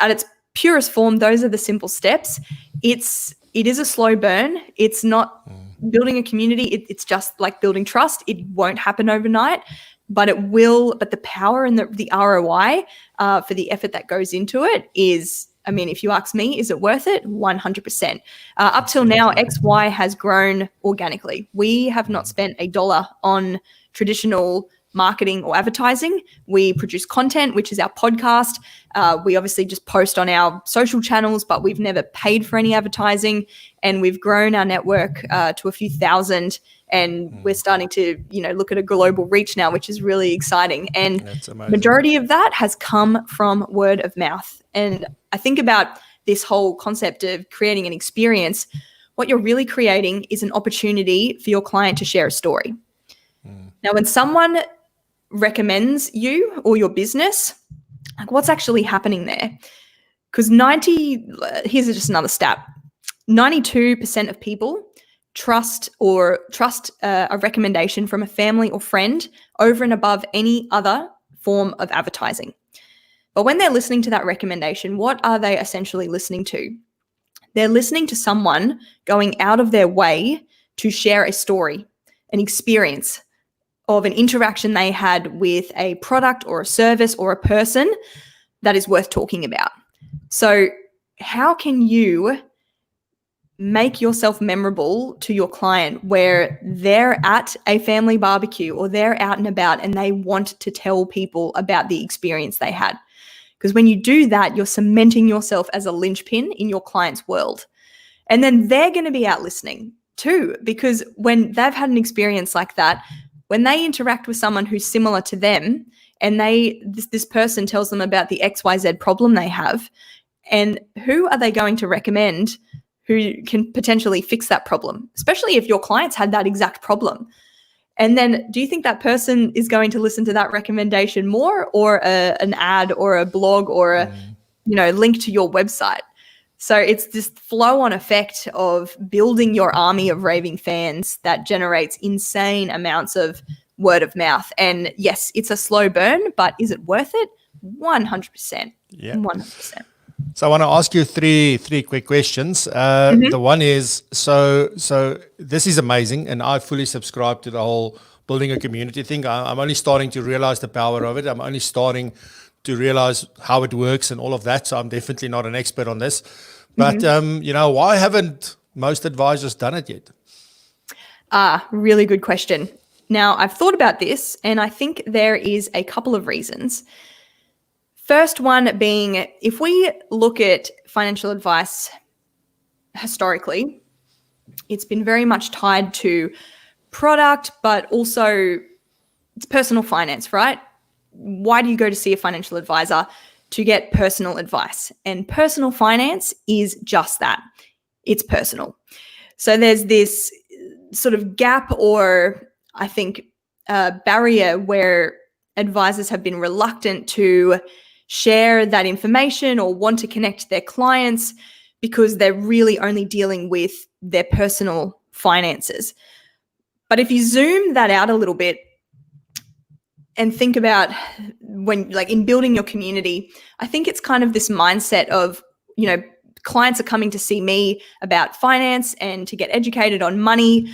its purest form, those are the simple steps. It is a slow burn. It's not building a community. It's just like building trust. It won't happen overnight, but it will. But the power and the ROI for the effort that goes into it is, if you ask me, is it worth it? 100%. Up till now, XY has grown organically. We have not spent $1 on traditional marketing or advertising. We produce content, which is our podcast. We obviously just post on our social channels, but we've never paid for any advertising. And we've grown our network to a few thousand. And we're starting to, look at a global reach now, which is really exciting. And the majority of that has come from word of mouth. And I think about this whole concept of creating an experience. What you're really creating is an opportunity for your client to share a story. Now, when someone recommends you or your business, what's actually happening there? Because here's just another stat. 92% of people trust a recommendation from a family or friend over and above any other form of advertising. But when they're listening to that recommendation, what are they essentially listening to? They're listening to someone going out of their way to share a story, an experience of an interaction they had with a product or a service or a person that is worth talking about. So how can you make yourself memorable to your client where they're at a family barbecue or they're out and about and they want to tell people about the experience they had? Because when you do that, you're cementing yourself as a linchpin in your client's world. And then they're going to be out listening too, because when they've had an experience like that, when they interact with someone who's similar to them and this person tells them about the XYZ problem they have, and who are they going to recommend who can potentially fix that problem, especially if your clients had that exact problem? And then do you think that person is going to listen to that recommendation more, or an ad or a blog or a link to your website? So it's this flow-on effect of building your army of raving fans that generates insane amounts of word of mouth. And yes, it's a slow burn, but is it worth it? 100%. Yeah. 100%. So I want to ask you three quick questions. The one is, so this is amazing, and I fully subscribe to the whole building a community thing. I'm only starting to realize the power of it. I'm only starting to realize how it works and all of that. So I'm definitely not an expert on this. But, why haven't most advisors done it yet? Really good question. Now, I've thought about this, and I think there is a couple of reasons. First one being, if we look at financial advice historically, it's been very much tied to product, but also it's personal finance, right? Why do you go to see a financial advisor? To get personal advice. And personal finance is just that. It's personal. So there's this sort of gap, or I think barrier, where advisors have been reluctant to share that information or want to connect their clients because they're really only dealing with their personal finances. But if you zoom that out a little bit and think about when, like, in building your community, I think it's kind of this mindset of, clients are coming to see me about finance and to get educated on money.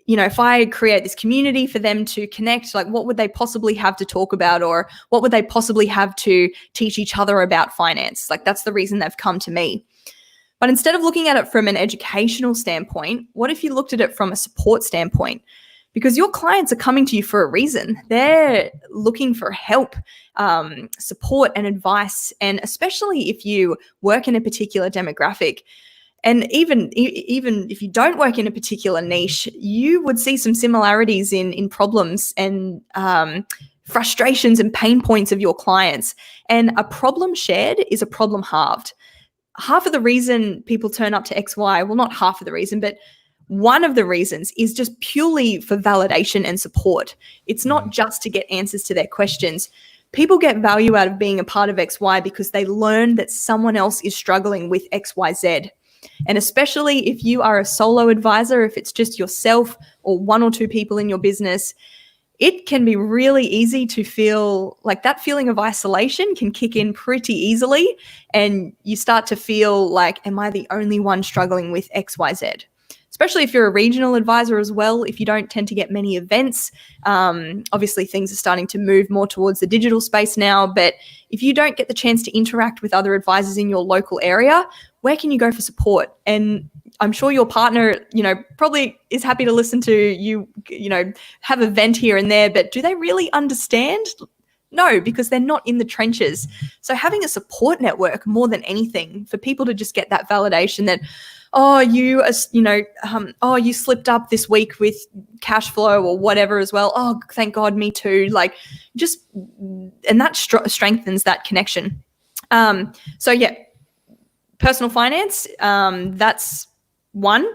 If I create this community for them to connect, like, what would they possibly have to talk about, or what would they possibly have to teach each other about finance? Like, that's the reason they've come to me. But instead of looking at it from an educational standpoint, what if you looked at it from a support standpoint? Because your clients are coming to you for a reason. They're looking for help, support and advice. And especially if you work in a particular demographic, and even if you don't work in a particular niche, you would see some similarities in problems and frustrations and pain points of your clients. And a problem shared is a problem halved. Half of the reason people turn up to XY, well, not half of the reason, but one of the reasons is just purely for validation and support. It's not just to get answers to their questions. People get value out of being a part of XY because they learn that someone else is struggling with XYZ. And especially if you are a solo advisor, if it's just yourself or one or two people in your business, it can be really easy to feel like that feeling of isolation can kick in pretty easily. And you start to feel like, am I the only one struggling with XYZ? Especially if you're a regional advisor as well, if you don't tend to get many events. Obviously, things are starting to move more towards the digital space now, but if you don't get the chance to interact with other advisors in your local area, where can you go for support? And I'm sure your partner, probably is happy to listen to you, have a vent here and there, but do they really understand? No, because they're not in the trenches. So having a support network more than anything for people to just get that validation that, you slipped up this week with cash flow or whatever as well. Oh, thank God, me too. Like, and that strengthens that connection. Personal finance, that's one.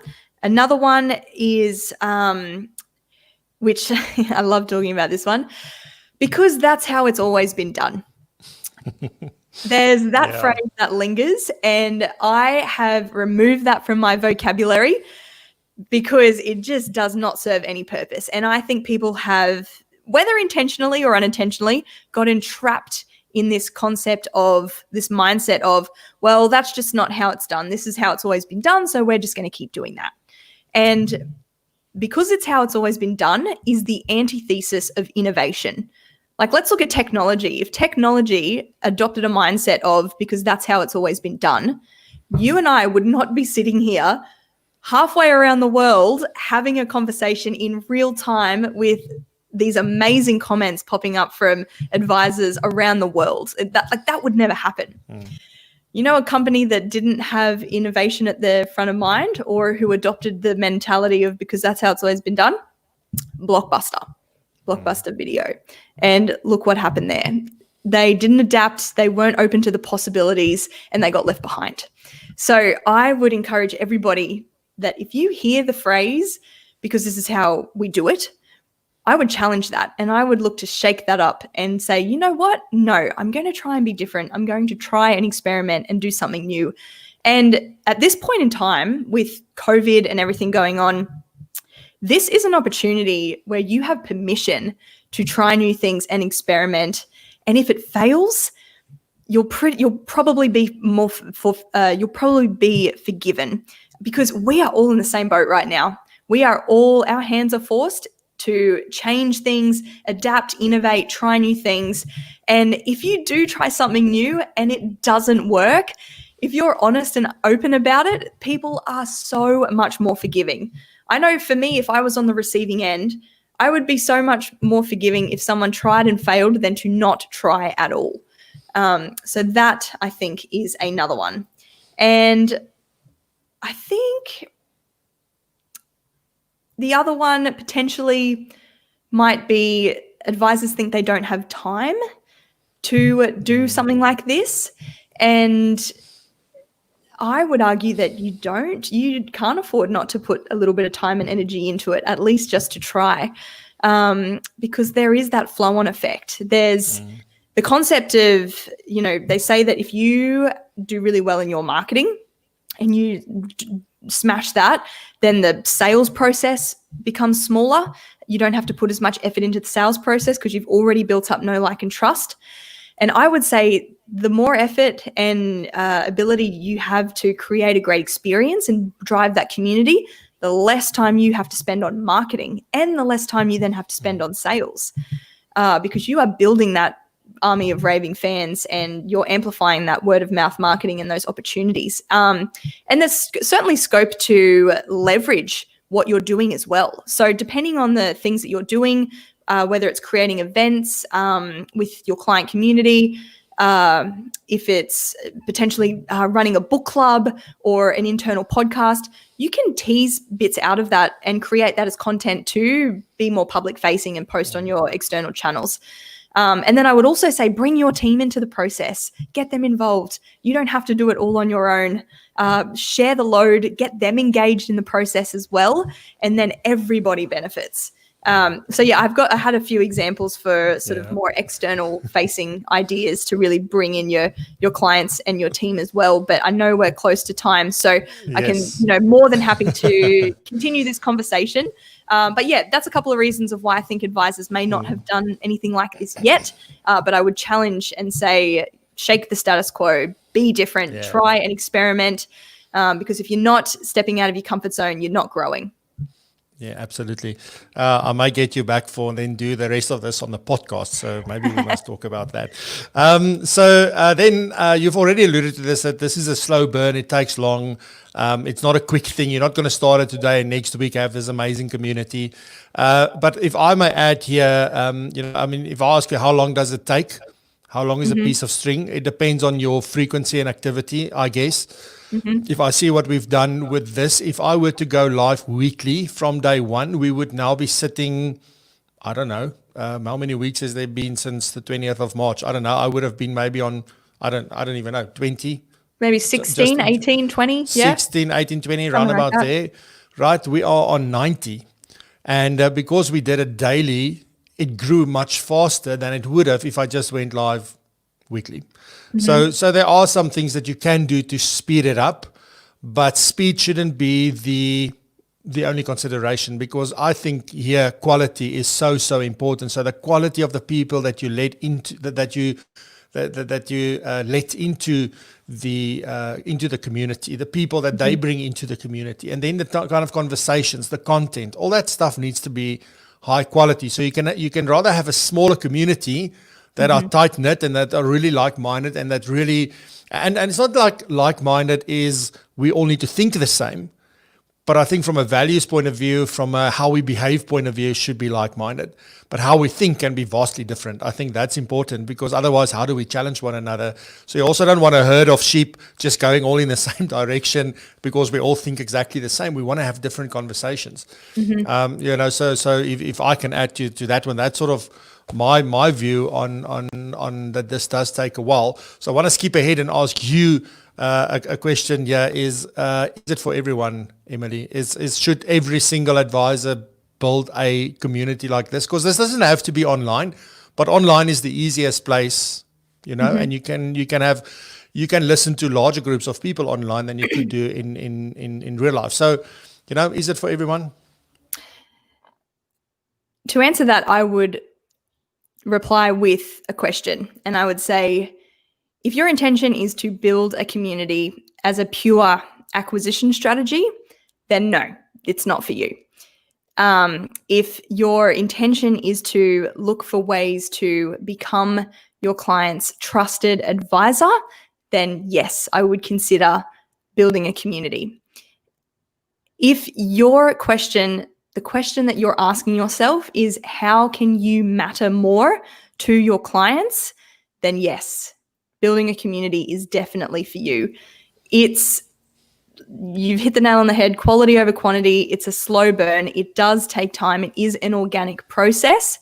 Another one is, which I love talking about this one, because that's how it's always been done. There's that phrase that lingers, and I have removed that from my vocabulary because it just does not serve any purpose. And I think people have, whether intentionally or unintentionally, got entrapped in this concept of this mindset of, well, that's just not how it's done. This is how it's always been done, so we're just going to keep doing that. And because it's how it's always been done is the antithesis of innovation. Like, let's look at technology. If technology adopted a mindset of, because that's how it's always been done, you and I would not be sitting here halfway around the world having a conversation in real time with these amazing comments popping up from advisors around the world. That would never happen. A company that didn't have innovation at the front of mind, or who adopted the mentality of, because that's how it's always been done? Blockbuster Video. And look what happened there. They didn't adapt, they weren't open to the possibilities, and they got left behind. So I would encourage everybody that if you hear the phrase, because this is how we do it, I would challenge that, and I would look to shake that up and say, you know what? No, I'm going to try and be different. I'm going to try and experiment and do something new. And at this point in time, with COVID and everything going on, this is an opportunity where you have permission to try new things and experiment. And if it fails, you'll probably be forgiven, because we are all in the same boat right now. Our hands are forced to change things, adapt, innovate, try new things. And if you do try something new and it doesn't work, if you're honest and open about it, people are so much more forgiving. I know for me, if I was on the receiving end, I would be so much more forgiving if someone tried and failed than to not try at all. So that, I think, is another one. And I think the other one potentially might be advisors think they don't have time to do something like this. And I would argue that you can't afford not to put a little bit of time and energy into it, at least just to try, because there is that flow-on effect. There's the concept of, they say that if you do really well in your marketing and you smash that, then the sales process becomes smaller. You don't have to put as much effort into the sales process because you've already built up know, like, and trust. And I would say the more effort and ability you have to create a great experience and drive that community, the less time you have to spend on marketing and the less time you then have to spend on sales, because you are building that army of raving fans and you're amplifying that word of mouth marketing and those opportunities. And there's certainly scope to leverage what you're doing as well. So depending on the things that you're doing, whether it's creating events with your client community, if it's potentially running a book club or an internal podcast, you can tease bits out of that and create that as content to be more public facing and post on your external channels. And then I would also say bring your team into the process, get them involved. You don't have to do it all on your own. Share the load, get them engaged in the process as well, and then everybody benefits. So yeah, I had a few examples for sort of more external facing ideas to really bring in your clients and your team as well. But I know we're close to time, so I can, more than happy to continue this conversation. But yeah, that's a couple of reasons of why I think advisors may not have done anything like this yet. But I would challenge and say, shake the status quo, be different, try and experiment. Because if you're not stepping out of your comfort zone, you're not growing. Yeah, absolutely. I might get you back for and then do the rest of this on the podcast. So maybe we must talk about that. Then you've already alluded to this, that this is a slow burn. It takes long. It's not a quick thing. You're not going to start it today and next week have this amazing community. But if I may add here, if I ask you how long does it take? How long is a piece of string? It depends on your frequency and activity, I guess. If I see what we've done with this, if I were to go live weekly from day one, we would now be sitting, I don't know, how many weeks has there been since the 20th of March? I don't know. I would have been maybe on, I don't even know, 20. Maybe 16, 18, 20. 16, 18, 20, round about there. Right, we are on 90. And because we did it daily, it grew much faster than it would have if I just went live weekly. So there are some things that you can do to speed it up, but speed shouldn't be the only consideration, because I think here quality is so important. So the quality of the people that you let into let into the community, the people that they bring into the community, and then the kind of conversations, the content, all that stuff needs to be high quality. So you can rather have a smaller community that are tight-knit and that are really like-minded, and that really, and it's not like-minded is we all need to think the same, but I think from a values point of view, from a how we behave point of view, should be like-minded. But how we think can be vastly different. I think that's important, because otherwise, how do we challenge one another? So you also don't want a herd of sheep just going all in the same direction because we all think exactly the same. We want to have different conversations. So if I can add to that one, that's sort of my view on that this does take a while. So I want to skip ahead and ask you a question here. Is it for everyone, Emily? Should every single advisor build a community like this? Because this doesn't have to be online, but online is the easiest place, and you can listen to larger groups of people online than you could do in real life. So, is it for everyone? To answer that, I would reply with a question, and I would say, if your intention is to build a community as a pure acquisition strategy, then no, it's not for you. If your intention is to look for ways to become your client's trusted advisor, then yes, I would consider building a community. If your question, the question that you're asking yourself is, how can you matter more to your clients? Then yes, building a community is definitely for you. You've hit the nail on the head, quality over quantity. It's a slow burn. It does take time. It is an organic process.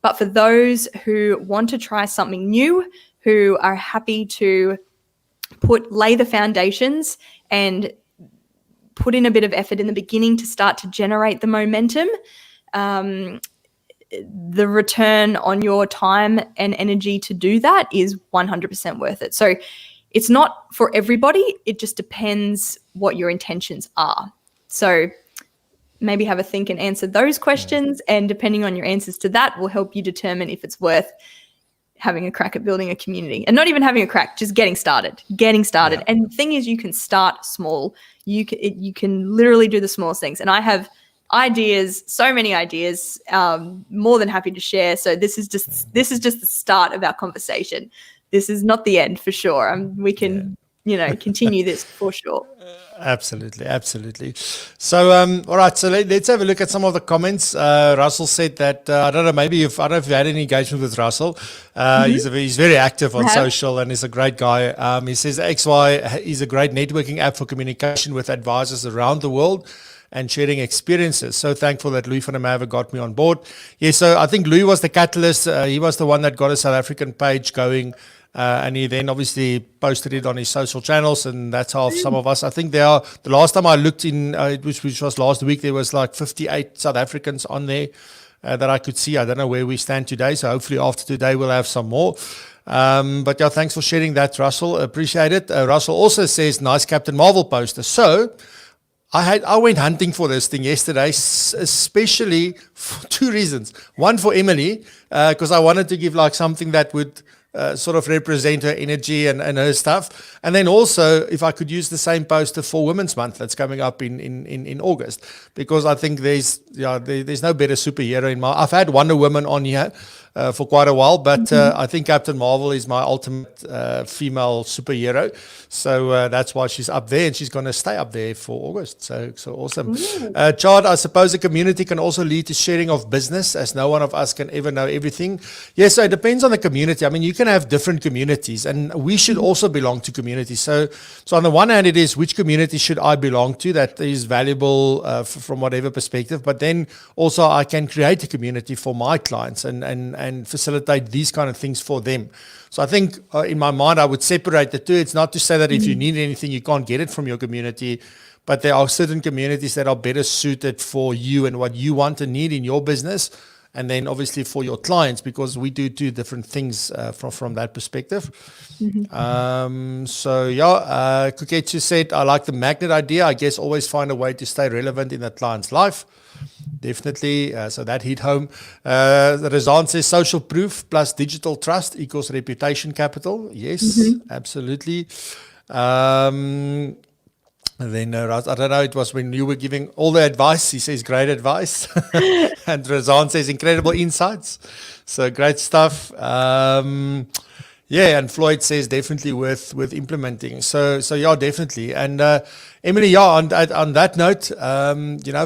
But for those who want to try something new, who are happy to lay the foundations and put in a bit of effort in the beginning to start to generate the momentum, the return on your time and energy to do that is 100% worth it. So it's not for everybody. It just depends what your intentions are. So maybe have a think and answer those questions. And depending on your answers to that will help you determine if it's worth having a crack at building a community. And not even having a crack, just getting started. Yeah. And the thing is, you can start small. You can literally do the smallest things. And I have ideas, so many ideas, more than happy to share. So this is just the start of our conversation. This is not the end for sure. We can, continue this for sure. Absolutely. So, all right. So let's have a look at some of the comments. Russell said that I don't know if you had any engagement with Russell. He's very active on social and is a great guy. He says XY is a great networking app for communication with advisors around the world and sharing experiences. So thankful that Louis van der Merwe got me on board. Yeah, so I think Louis was the catalyst. He was the one that got a South African page going. And he then obviously posted it on his social channels, and that's how some of us, I think the last time I looked in, which was last week, there was like 58 South Africans on there that I could see. I don't know where we stand today, so hopefully after today we'll have some more. But yeah, thanks for sharing that, Russell. Appreciate it. Russell also says, nice Captain Marvel poster. So I went hunting for this thing yesterday, especially for two reasons. One, for Emily, because I wanted to give like something that would sort of represent her energy and her stuff. And then also, if I could use the same poster for Women's Month that's coming up in August, because I think there's no better superhero I've had Wonder Woman on here for quite a while, but I think Captain Marvel is my ultimate female superhero. So that's why she's up there, and she's going to stay up there for August. So awesome. Chad, I suppose a community can also lead to sharing of business, as no one of us can ever know everything. Yes, so it depends on the community. I mean, you can have different communities, and we should also belong to communities. So on the one hand, it is, which community should I belong to that is valuable from whatever perspective, but then also I can create a community for my clients and facilitate these kind of things for them. So I think in my mind, I would separate the two. It's not to say that if you need anything, you can't get it from your community, but there are certain communities that are better suited for you and what you want and need in your business. And then obviously for your clients, because we do different things from that perspective. Kuketu said, I like the magnet idea. I guess always find a way to stay relevant in the client's life. Definitely. So that hit home. Razan says social proof plus digital trust equals reputation capital. Yes, absolutely. And then I don't know, it was when you were giving all the advice. He says great advice. And Razan says incredible insights. So great stuff. And Floyd says definitely worth implementing. So yeah, definitely. And Emily, on that note,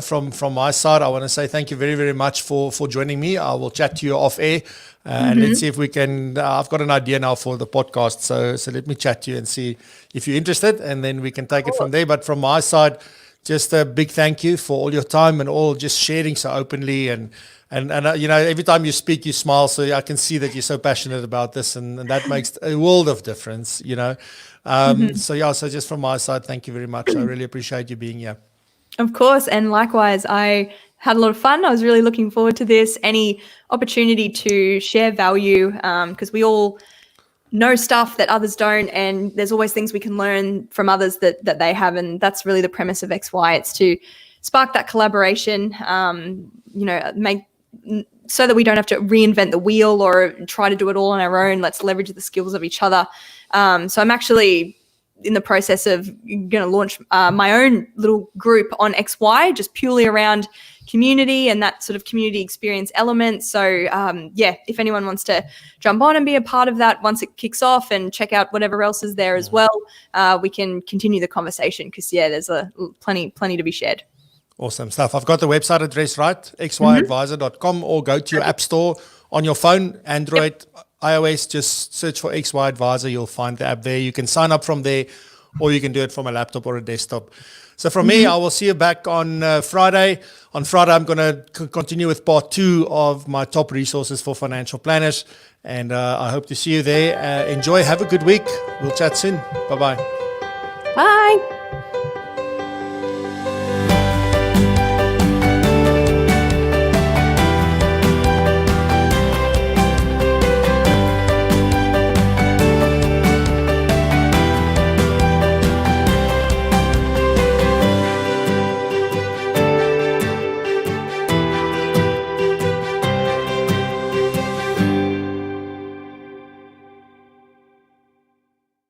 from my side, I want to say thank you very, very much for joining me. I will chat to you off air. And let's see if we can, I've got an idea now for the podcast. So let me chat to you and see if you're interested, and then we can take it from there. But from my side, just a big thank you for all your time and all just sharing so openly. And every time you speak, you smile. So I can see that you're so passionate about this, and that makes a world of difference, So just from my side, thank you very much. I really appreciate you being here. Of course. And likewise, I had a lot of fun. I was really looking forward to this. Any opportunity to share value, because we all know stuff that others don't, and there's always things we can learn from others that they have, and that's really the premise of XY. It's to spark that collaboration, make so that we don't have to reinvent the wheel or try to do it all on our own. Let's leverage the skills of each other. So I'm actually in the process of going to launch my own little group on XY, just purely around community and that sort of community experience element. So if anyone wants to jump on and be a part of that once it kicks off and check out whatever else is there as well, we can continue the conversation because there's plenty to be shared. Awesome stuff. I've got the website address right, xyadvisor.com, or go to your app store on your phone, Android, iOS, just search for XY Advisor. You'll find the app there. You can sign up from there, or you can do it from a laptop or a desktop. So from me, I will see you back on Friday. On Friday, I'm going to continue with part 2 of my top resources for financial planners. And I hope to see you there. Enjoy. Have a good week. We'll chat soon. Bye-bye. Bye.